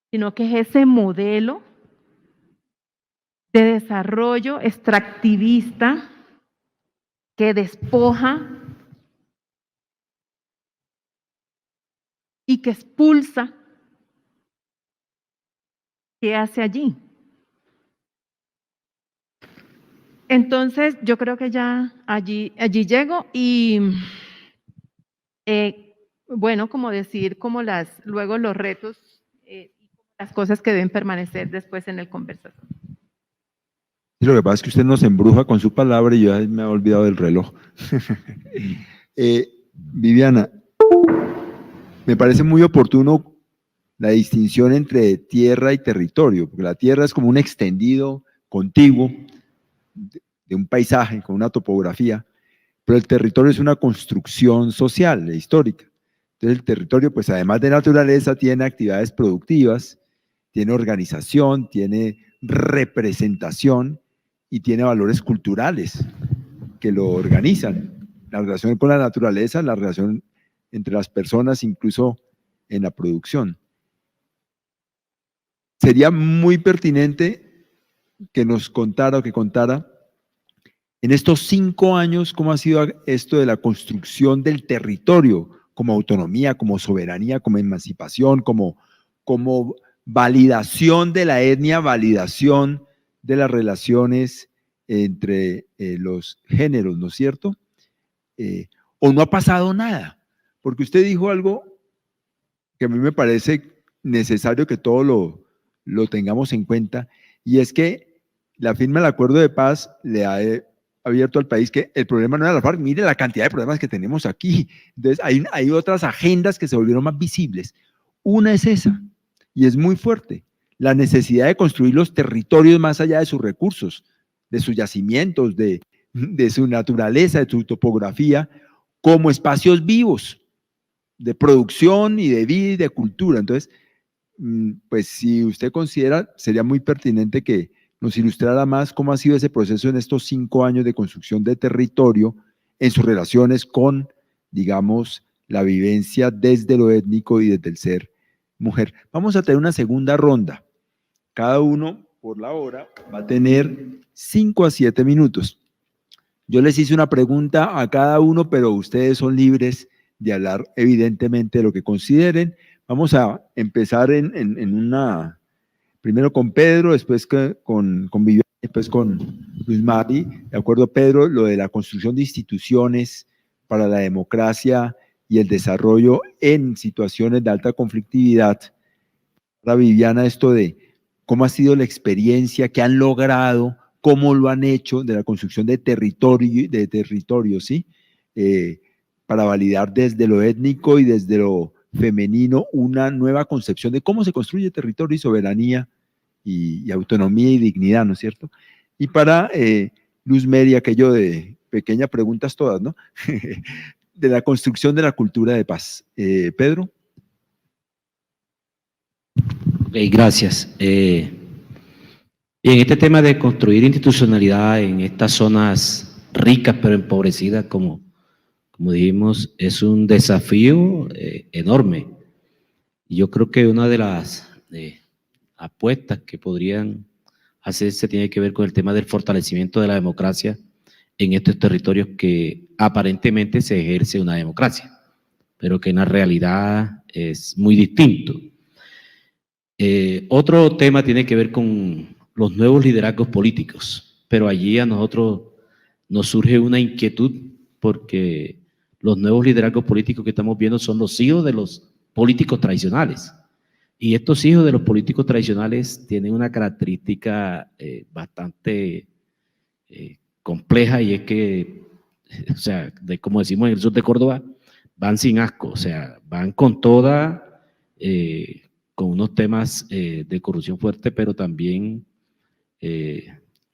sino que es ese modelo de desarrollo extractivista que despoja y que expulsa, ¿qué hace allí? Entonces, yo creo que ya allí llego y, bueno, como decir, luego los retos las cosas que deben permanecer después en el conversatorio. Y lo que pasa es que usted nos embruja con su palabra y yo ya me he olvidado del reloj. Viviana, me parece muy oportuno la distinción entre tierra y territorio, porque la tierra es como un extendido contiguo de un paisaje con una topografía, pero el territorio es una construcción social e histórica. Entonces el territorio, pues además de naturaleza, tiene actividades productivas, tiene organización, tiene representación y tiene valores culturales que lo organizan. La relación con la naturaleza, la relación entre las personas, incluso en la producción. Sería muy pertinente que nos contara o que contara en estos 5 años cómo ha sido esto de la construcción del territorio como autonomía, como soberanía, como emancipación, como validación de la etnia, validación de las relaciones entre los géneros, ¿no es cierto? O no ha pasado nada, porque usted dijo algo que a mí me parece necesario que todo lo tengamos en cuenta, y es que la firma del acuerdo de paz le ha abierto al país que el problema no era la FARC, mire la cantidad de problemas que tenemos aquí. Entonces hay otras agendas que se volvieron más visibles. Una es esa, y es muy fuerte, la necesidad de construir los territorios más allá de sus recursos, de sus yacimientos, de su naturaleza, de su topografía, como espacios vivos de producción y de vida y de cultura. Entonces, pues si usted considera, sería muy pertinente que nos ilustrara más cómo ha sido ese proceso en estos 5 años de construcción de territorio en sus relaciones con, digamos, la vivencia desde lo étnico y desde el ser mujer. Vamos a tener una segunda ronda. Cada uno, por la hora, va a tener 5 a 7 minutos. Yo les hice una pregunta a cada uno, pero ustedes son libres de hablar evidentemente de lo que consideren. Vamos a empezar primero con Pedro, después con Viviana, después con Luz Mari. De acuerdo, Pedro, lo de la construcción de instituciones para la democracia y el desarrollo en situaciones de alta conflictividad. Para Viviana, esto de cómo ha sido la experiencia, qué han logrado, cómo lo han hecho de la construcción de territorio, ¿sí? Para validar desde lo étnico y desde lo femenino una nueva concepción de cómo se construye territorio y soberanía y autonomía y dignidad, ¿no es cierto? Y para Luz Meri, aquello de pequeñas preguntas todas, ¿no? De la construcción de la cultura de paz. Pedro. Gracias. En este tema de construir institucionalidad en estas zonas ricas pero empobrecidas, como dijimos, es un desafío enorme. Y yo creo que una de las apuestas que podrían hacerse tiene que ver con el tema del fortalecimiento de la democracia en estos territorios que aparentemente se ejerce una democracia, pero que en la realidad es muy distinto. Otro tema tiene que ver con los nuevos liderazgos políticos, pero allí a nosotros nos surge una inquietud porque los nuevos liderazgos políticos que estamos viendo son los hijos de los políticos tradicionales. Y estos hijos de los políticos tradicionales tienen una característica bastante compleja, y es que, o sea, como decimos en el sur de Córdoba, van sin asco, o sea, van con toda, con unos temas de corrupción fuerte, pero también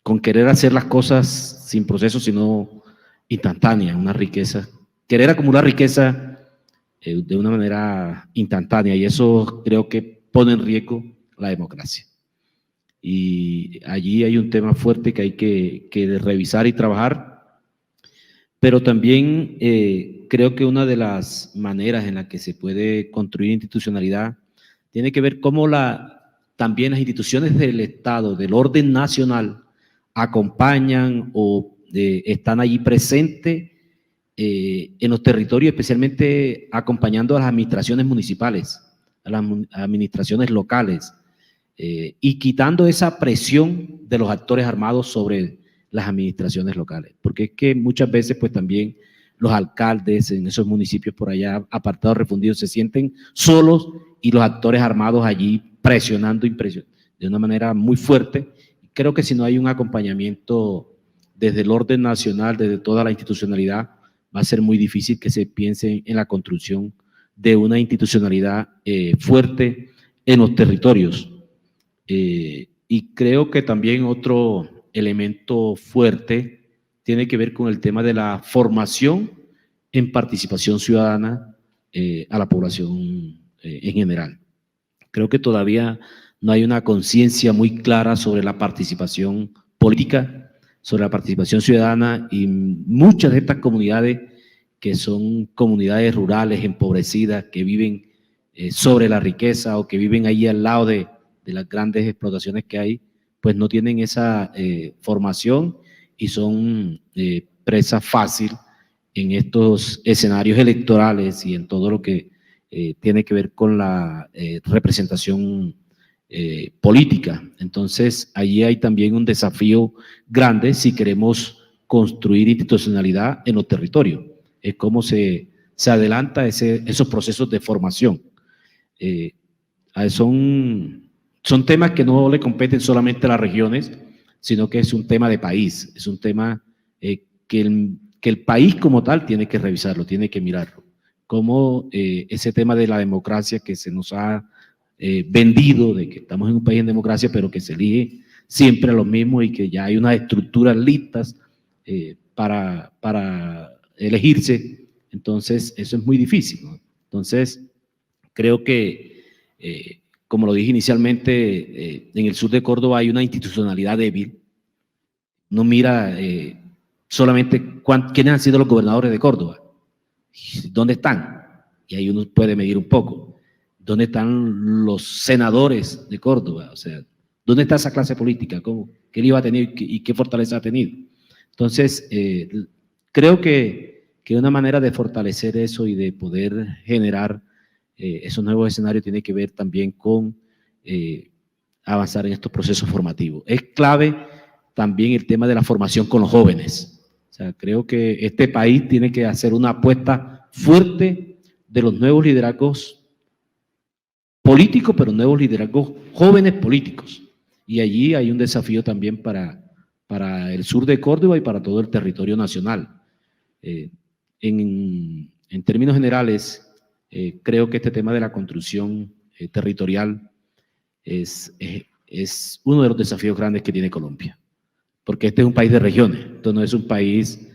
con querer hacer las cosas sin proceso, sino instantánea, una riqueza, querer acumular riqueza de una manera instantánea, y eso creo que pone en riesgo la democracia. Y allí hay un tema fuerte que hay que revisar y trabajar, pero también creo que una de las maneras en las que se puede construir institucionalidad tiene que ver cómo también las instituciones del Estado, del orden nacional, acompañan o están allí presentes en los territorios, especialmente acompañando a las administraciones municipales, a las administraciones locales, y quitando esa presión de los actores armados sobre las administraciones locales, porque es que muchas veces pues también los alcaldes en esos municipios por allá apartados, refundidos, se sienten solos, y los actores armados allí presionando de una manera muy fuerte. Creo que si no hay un acompañamiento desde el orden nacional, desde toda la institucionalidad, va a ser muy difícil que se piense en la construcción de una institucionalidad fuerte en los territorios. Y creo que también otro elemento fuerte tiene que ver con el tema de la formación en participación ciudadana a la población en general. Creo que todavía no hay una conciencia muy clara sobre la participación política, sobre la participación ciudadana, y muchas de estas comunidades que son comunidades rurales empobrecidas, que viven sobre la riqueza o que viven ahí al lado de las grandes explotaciones que hay, pues no tienen esa formación y son presa fácil en estos escenarios electorales y en todo lo que tiene que ver con la representación política. Entonces, allí hay también un desafío grande si queremos construir institucionalidad en los territorios. Es cómo se adelanta esos procesos de formación. Son temas que no le competen solamente a las regiones, sino que es un tema de país, es un tema que el país como tal tiene que revisarlo, tiene que mirarlo. Como ese tema de la democracia que se nos ha vendido, de que estamos en un país en democracia, pero que se elige siempre a los mismos y que ya hay unas estructuras listas para elegirse. Entonces, eso es muy difícil, ¿no? Entonces, creo que, como lo dije inicialmente, en el sur de Córdoba hay una institucionalidad débil. No mira solamente quiénes han sido los gobernadores de Córdoba, dónde están, y ahí uno puede medir un poco. ¿Dónde están los senadores de Córdoba? O sea, ¿dónde está esa clase política? ¿Qué iba a tener y qué fortaleza ha tenido? Entonces, creo que una manera de fortalecer eso y de poder generar esos nuevos escenarios tiene que ver también con avanzar en estos procesos formativos. Es clave también el tema de la formación con los jóvenes. O sea, creo que este país tiene que hacer una apuesta fuerte de los nuevos liderazgos políticos, pero nuevos liderazgos jóvenes políticos. Y allí hay un desafío también para el sur de Córdoba y para todo el territorio nacional. En términos generales, creo que este tema de la construcción territorial es uno de los desafíos grandes que tiene Colombia, porque este es un país de regiones, esto no es un país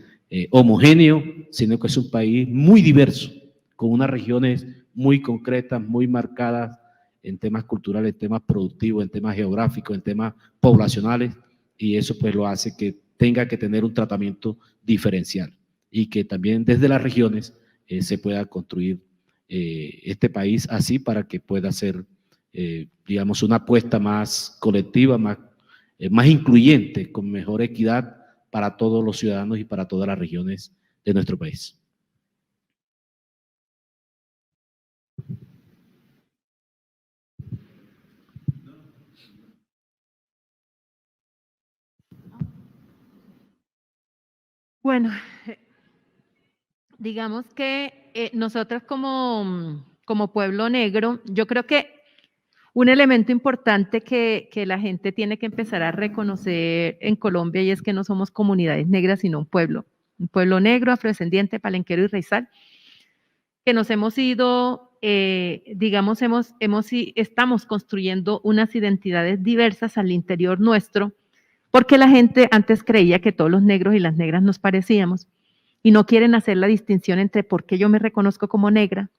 homogéneo, sino que es un país muy diverso, con unas regiones muy concretas, muy marcadas en temas culturales, en temas productivos, en temas geográficos, en temas poblacionales, y eso pues lo hace que tenga que tener un tratamiento diferencial y que también desde las regiones se pueda construir este país así para que pueda ser, digamos, una apuesta más colectiva, más incluyente, con mejor equidad para todos los ciudadanos y para todas las regiones de nuestro país. Bueno, digamos que nosotros como pueblo negro, yo creo que un elemento importante que la gente tiene que empezar a reconocer en Colombia, y es que no somos comunidades negras, sino un pueblo negro, afrodescendiente, palenquero y raizal, que nos hemos ido, digamos, estamos construyendo unas identidades diversas al interior nuestro, porque la gente antes creía que todos los negros y las negras nos parecíamos y no quieren hacer la distinción entre por qué yo me reconozco como negra,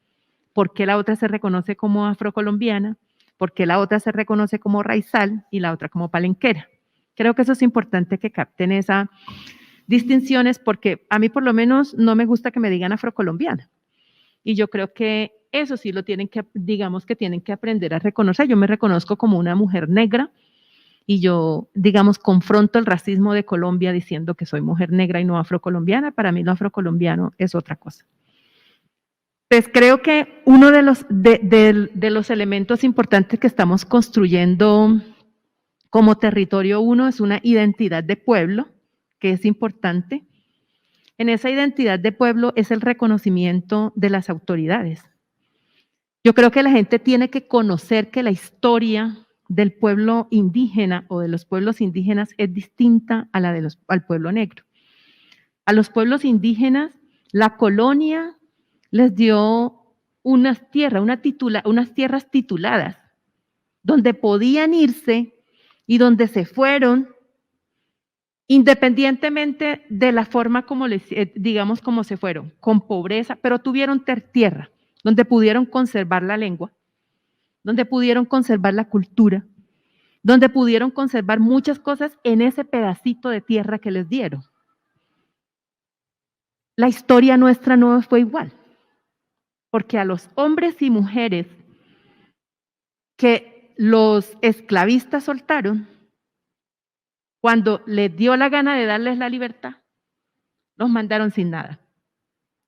por qué la otra se reconoce como afrocolombiana, por qué la otra se reconoce como raizal y la otra como palenquera. Creo que eso es importante que capten esas distinciones, porque a mí por lo menos no me gusta que me digan afrocolombiana. Y yo creo que eso sí lo tienen que, digamos que tienen que aprender a reconocer. Yo me reconozco como una mujer negra y yo, digamos, confronto el racismo de Colombia diciendo que soy mujer negra y no afrocolombiana. Para mí lo afrocolombiano es otra cosa. Pues creo que uno de los elementos importantes que estamos construyendo como territorio uno es una identidad de pueblo, que es importante. En esa identidad de pueblo es el reconocimiento de las autoridades. Yo creo que la gente tiene que conocer que la historia del pueblo indígena o de los pueblos indígenas es distinta a la al pueblo negro. A los pueblos indígenas, la colonia les dio unas tierras tituladas, donde podían irse y donde se fueron, independientemente de la forma como digamos, como se fueron, con pobreza, pero tuvieron tierra, donde pudieron conservar la lengua, donde pudieron conservar la cultura, donde pudieron conservar muchas cosas en ese pedacito de tierra que les dieron. La historia nuestra no fue igual, porque a los hombres y mujeres que los esclavistas soltaron, cuando les dio la gana de darles la libertad, los mandaron sin nada.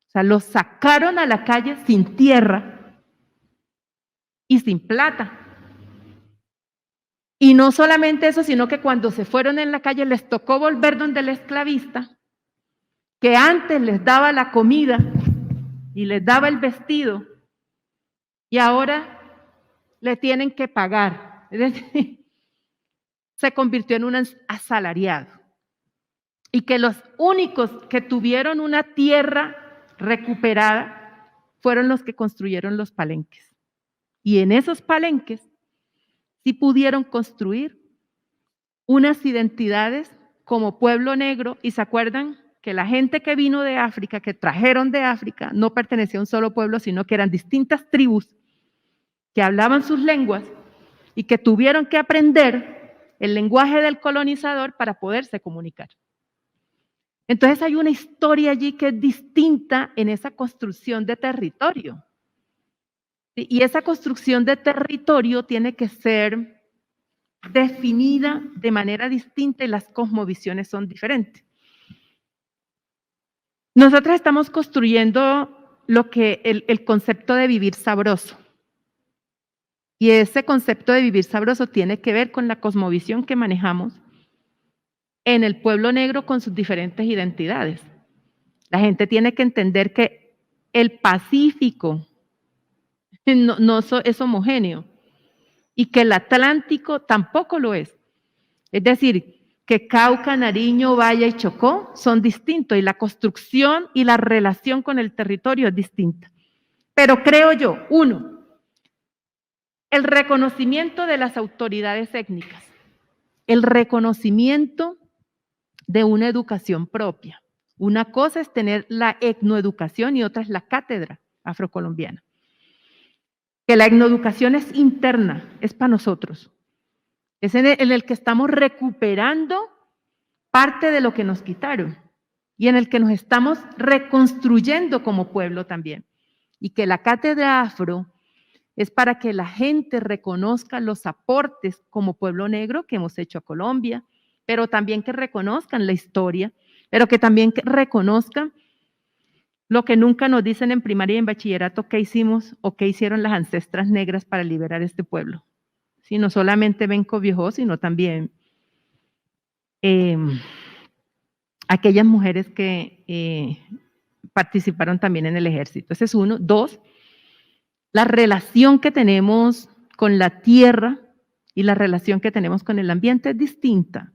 O sea, los sacaron a la calle sin tierra y sin plata. Y no solamente eso, sino que cuando se fueron en la calle les tocó volver donde el esclavista, que antes les daba la comida y les daba el vestido, y ahora le tienen que pagar. Es decir, se convirtió en un asalariado. Y que los únicos que tuvieron una tierra recuperada fueron los que construyeron los palenques. Y en esos palenques sí pudieron construir unas identidades como pueblo negro, y se acuerdan que la gente que vino de África, que trajeron de África, no pertenecía a un solo pueblo, sino que eran distintas tribus que hablaban sus lenguas y que tuvieron que aprender el lenguaje del colonizador para poderse comunicar. Entonces hay una historia allí que es distinta en esa construcción de territorio. Y esa construcción de territorio tiene que ser definida de manera distinta y las cosmovisiones son diferentes. Nosotros estamos construyendo lo que el concepto de vivir sabroso. Y ese concepto de vivir sabroso tiene que ver con la cosmovisión que manejamos en el pueblo negro con sus diferentes identidades. La gente tiene que entender que el Pacífico no es homogéneo y que el Atlántico tampoco lo es. Es decir, que Cauca, Nariño, Valle y Chocó son distintos y la construcción y la relación con el territorio es distinta. Pero creo yo, uno, el reconocimiento de las autoridades étnicas, el reconocimiento de una educación propia. Una cosa es tener la etnoeducación y otra es la cátedra afrocolombiana. Que la etnoeducación es interna, es para nosotros. Es en el que estamos recuperando parte de lo que nos quitaron y en el que nos estamos reconstruyendo como pueblo también. Y que la cátedra afro es para que la gente reconozca los aportes como pueblo negro que hemos hecho a Colombia, pero también que reconozcan la historia, pero que también reconozcan lo que nunca nos dicen en primaria y en bachillerato que hicimos o que hicieron las ancestras negras para liberar este pueblo. Sí, no solamente Benco Viejo, sino también aquellas mujeres que participaron también en el ejército. Ese es uno. Dos, la relación que tenemos con la tierra y la relación que tenemos con el ambiente es distinta.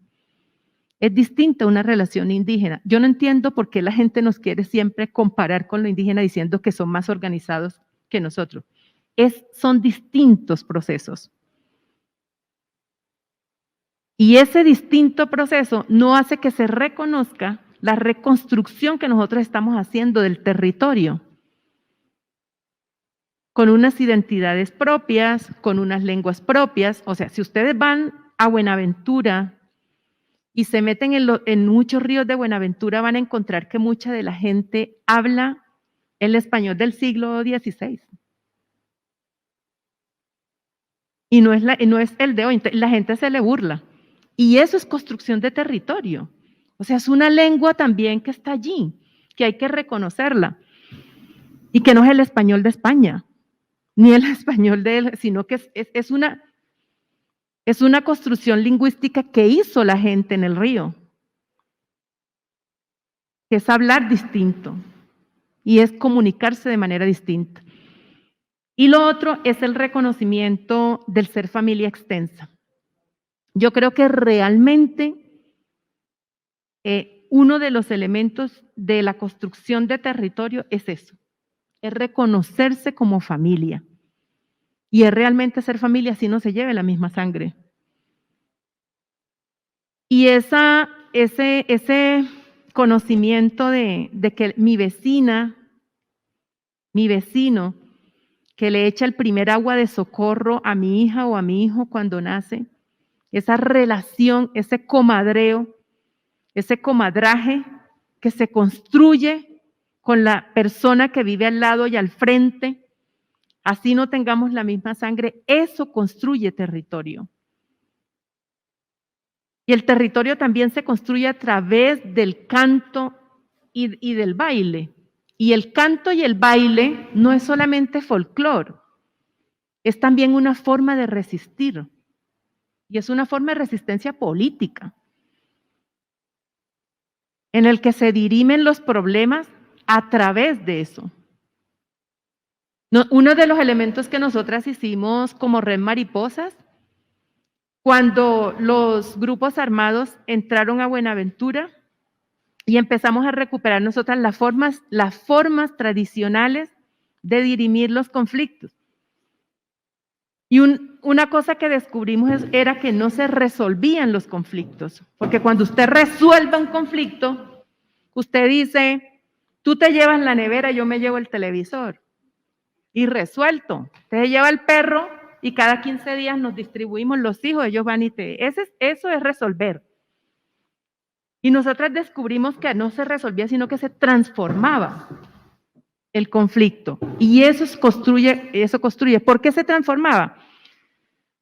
Es distinta a una relación indígena. Yo no entiendo por qué la gente nos quiere siempre comparar con lo indígena diciendo que son más organizados que nosotros. Son distintos procesos. Y ese distinto proceso no hace que se reconozca la reconstrucción que nosotros estamos haciendo del territorio, con unas identidades propias, con unas lenguas propias. O sea, si ustedes van a Buenaventura y se meten en muchos ríos de Buenaventura, van a encontrar que mucha de la gente habla el español del siglo XVI. Y no es el de hoy, la gente se le burla. Y eso es construcción de territorio. O sea, es una lengua también que está allí, que hay que reconocerla. Y que no es el español de España, ni el español de él, sino que es una construcción lingüística que hizo la gente en el río. Que es hablar distinto y es comunicarse de manera distinta. Y lo otro es el reconocimiento del ser familia extensa. Yo creo que realmente uno de los elementos de la construcción de territorio es eso, es reconocerse como familia. Y es realmente ser familia si no se lleve la misma sangre. Y ese conocimiento de que mi vecina, mi vecino, que le echa el primer agua de socorro a mi hija o a mi hijo cuando nace, esa relación, ese comadreo, ese comadraje que se construye con la persona que vive al lado y al frente, así no tengamos la misma sangre, eso construye territorio. Y el territorio también se construye a través del canto y del baile. Y el canto y el baile no es solamente folclore, es también una forma de resistir. Y es una forma de resistencia política, en el que se dirimen los problemas a través de eso. Uno de los elementos que nosotras hicimos como Red Mariposas, cuando los grupos armados entraron a Buenaventura y empezamos a recuperar nosotras las formas tradicionales de dirimir los conflictos. Y una cosa que descubrimos era que no se resolvían los conflictos, porque cuando usted resuelve un conflicto, usted dice, tú te llevas la nevera, yo me llevo el televisor. Y resuelto. Usted lleva el perro y cada 15 días nos distribuimos los hijos, ellos van y eso es resolver. Y nosotras descubrimos que no se resolvía, sino que se transformaba el conflicto. Y eso construye. ¿Por qué se transformaba?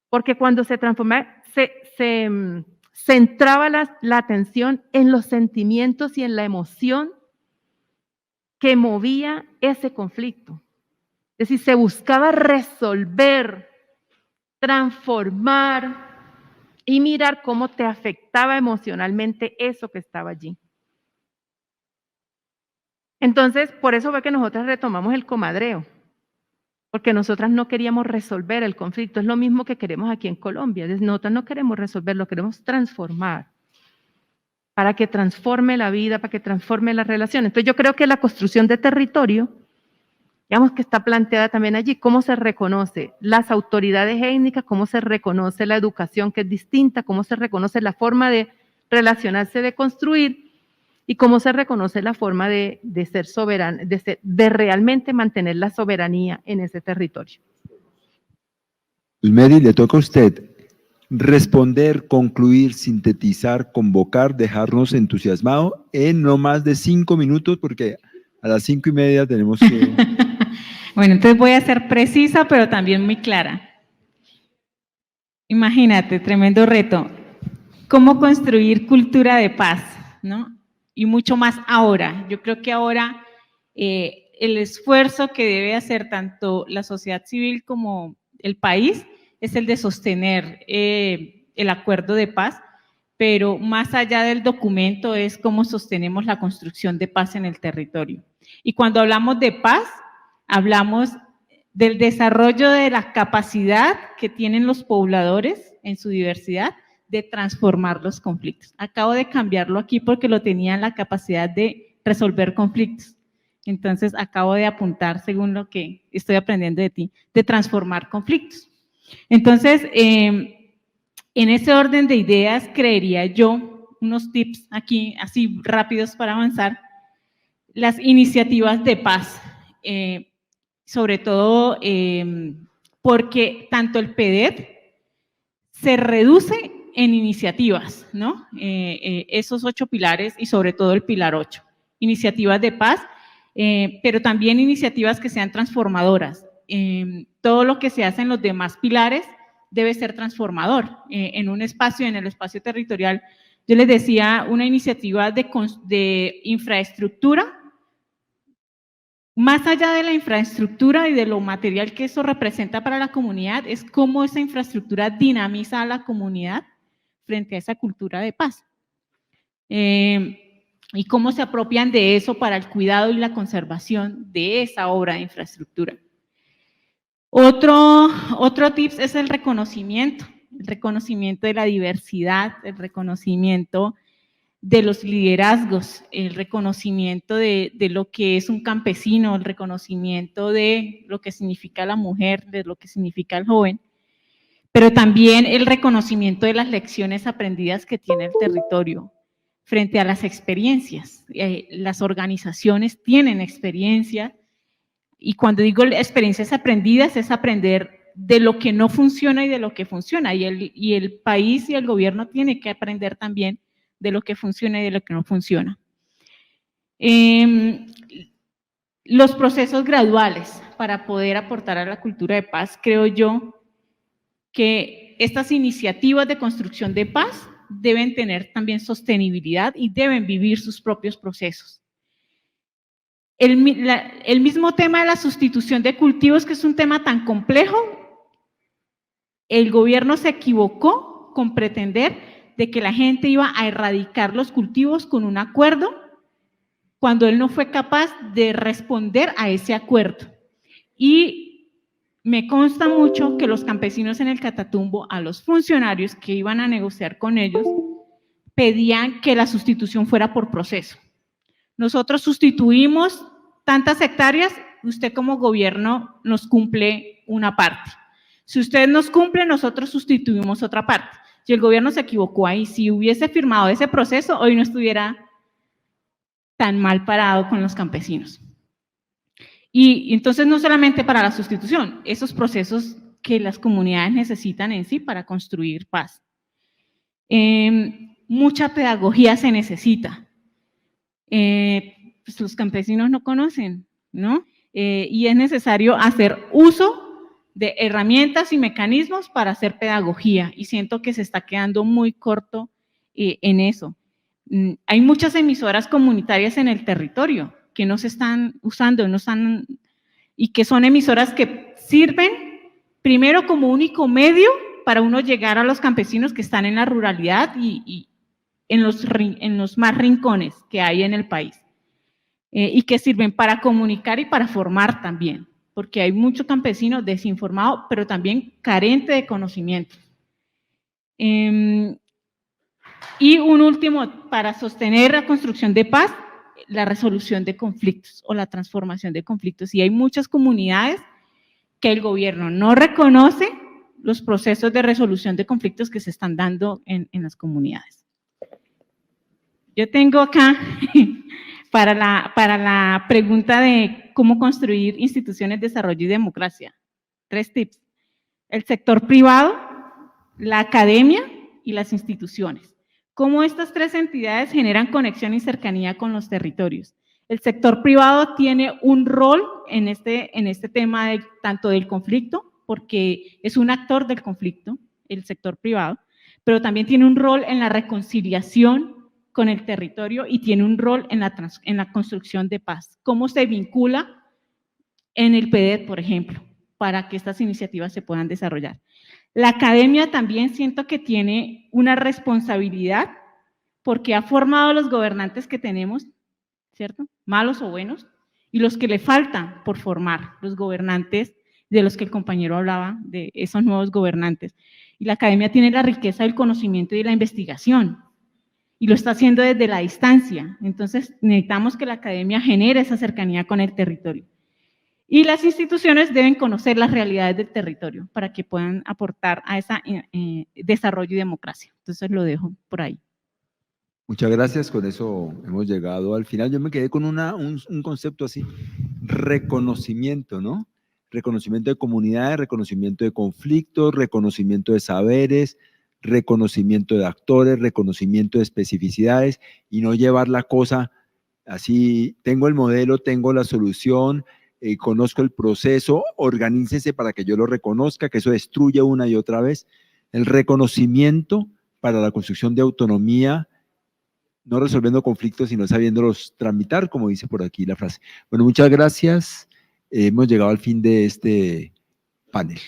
Porque cuando se transformaba, se centraba la atención en los sentimientos y en la emoción que movía ese conflicto. Es decir, se buscaba resolver, transformar y mirar cómo te afectaba emocionalmente eso que estaba allí. Entonces, por eso fue que nosotras retomamos el comadreo, porque nosotras no queríamos resolver el conflicto. Es lo mismo que queremos aquí en Colombia. Nosotras no queremos resolverlo, queremos transformar, para que transforme la vida, para que transforme la relación. Entonces, yo creo que la construcción de territorio, digamos que está planteada también allí, cómo se reconoce las autoridades étnicas, cómo se reconoce la educación que es distinta, cómo se reconoce la forma de relacionarse, de construir, y cómo se reconoce la forma de ser soberano, de realmente mantener la soberanía en ese territorio. Mary, le toca a usted responder, concluir, sintetizar, convocar, dejarnos entusiasmados en no más de 5 minutos, porque a las 5:30 tenemos que... Bueno, entonces voy a ser precisa, pero también muy clara. Imagínate, tremendo reto. ¿Cómo construir cultura de paz, ¿no? Y mucho más ahora. Yo creo que ahora el esfuerzo que debe hacer tanto la sociedad civil como el país es el de sostener el acuerdo de paz, pero más allá del documento es cómo sostenemos la construcción de paz en el territorio. Y cuando hablamos de paz, hablamos del desarrollo de la capacidad que tienen los pobladores en su diversidad de transformar los conflictos. Acabo de cambiarlo aquí porque lo tenía en la capacidad de resolver conflictos. Entonces, acabo de apuntar, según lo que estoy aprendiendo de ti, de transformar conflictos. Entonces, en ese orden de ideas, creería yo, unos tips aquí, así rápidos para avanzar, las iniciativas de paz, sobre todo porque tanto el PEDET se reduce en iniciativas, ¿no? Esos 8 pilares y sobre todo el pilar 8, iniciativas de paz, pero también iniciativas que sean transformadoras. Todo lo que se hace en los demás pilares debe ser transformador. En un espacio, en el espacio territorial, yo les decía, una iniciativa de infraestructura. Más allá de la infraestructura y de lo material que eso representa para la comunidad, es cómo esa infraestructura dinamiza a la comunidad frente a esa cultura de paz. Y cómo se apropian de eso para el cuidado y la conservación de esa obra de infraestructura. Otro tips es el reconocimiento de la diversidad, el reconocimiento de los liderazgos, el reconocimiento de lo que es un campesino, el reconocimiento de lo que significa la mujer, de lo que significa el joven, pero también el reconocimiento de las lecciones aprendidas que tiene el territorio frente a las experiencias. Las organizaciones tienen experiencia, y cuando digo experiencias aprendidas es aprender de lo que no funciona y de lo que funciona, y el país y el gobierno tiene que aprender también de lo que funciona y de lo que no funciona. Los procesos graduales para poder aportar a la cultura de paz, creo yo que estas iniciativas de construcción de paz deben tener también sostenibilidad y deben vivir sus propios procesos. El mismo tema de la sustitución de cultivos, que es un tema tan complejo, el gobierno se equivocó con pretender de que la gente iba a erradicar los cultivos con un acuerdo, cuando él no fue capaz de responder a ese acuerdo. Y me consta mucho que los campesinos en el Catatumbo, a los funcionarios que iban a negociar con ellos, pedían que la sustitución fuera por proceso. Nosotros sustituimos tantas hectáreas, usted como gobierno nos cumple una parte. Si usted nos cumple, nosotros sustituimos otra parte. Si el gobierno se equivocó ahí, si hubiese firmado ese proceso, hoy no estuviera tan mal parado con los campesinos. Y entonces no solamente para la sustitución, esos procesos que las comunidades necesitan en sí para construir paz. Mucha pedagogía se necesita. Pues los campesinos no conocen, ¿no? Y es necesario hacer uso de herramientas y mecanismos para hacer pedagogía, y siento que se está quedando muy corto en eso. Hay muchas emisoras comunitarias en el territorio que no se están usando, y que son emisoras que sirven primero como único medio para uno llegar a los campesinos que están en la ruralidad y en los más rincones que hay en el país, y que sirven para comunicar y para formar también, porque hay mucho campesino desinformado, pero también carente de conocimiento. Y un último, para sostener la construcción de paz, la resolución de conflictos o la transformación de conflictos. Y hay muchas comunidades que el gobierno no reconoce los procesos de resolución de conflictos que se están dando en las comunidades. Yo tengo acá, para la pregunta de cómo construir instituciones de desarrollo y democracia, 3 tips. El sector privado, la academia y las instituciones. Cómo estas 3 entidades generan conexión y cercanía con los territorios. El sector privado tiene un rol en este tema tanto del conflicto, porque es un actor del conflicto, el sector privado, pero también tiene un rol en la reconciliación con el territorio y tiene un rol en la construcción de paz. ¿Cómo se vincula en el PEDET, por ejemplo, para que estas iniciativas se puedan desarrollar? La academia también siento que tiene una responsabilidad porque ha formado a los gobernantes que tenemos, ¿cierto? Malos o buenos, y los que le faltan por formar, los gobernantes de los que el compañero hablaba, de esos nuevos gobernantes. Y la academia tiene la riqueza del conocimiento y de la investigación, y lo está haciendo desde la distancia. Entonces necesitamos que la academia genere esa cercanía con el territorio. Y las instituciones deben conocer las realidades del territorio para que puedan aportar a ese desarrollo y democracia. Entonces lo dejo por ahí. Muchas gracias, con eso hemos llegado al final. Yo me quedé con un concepto así, reconocimiento, ¿no? Reconocimiento de comunidades, reconocimiento de conflictos, reconocimiento de saberes, reconocimiento de actores, reconocimiento de especificidades, y no llevar la cosa así, tengo el modelo, tengo la solución, conozco el proceso, organícese para que yo lo reconozca, que eso destruye una y otra vez. El reconocimiento para la construcción de autonomía, no resolviendo conflictos, sino sabiéndolos tramitar, como dice por aquí la frase. Bueno, muchas gracias. Hemos llegado al fin de este panel.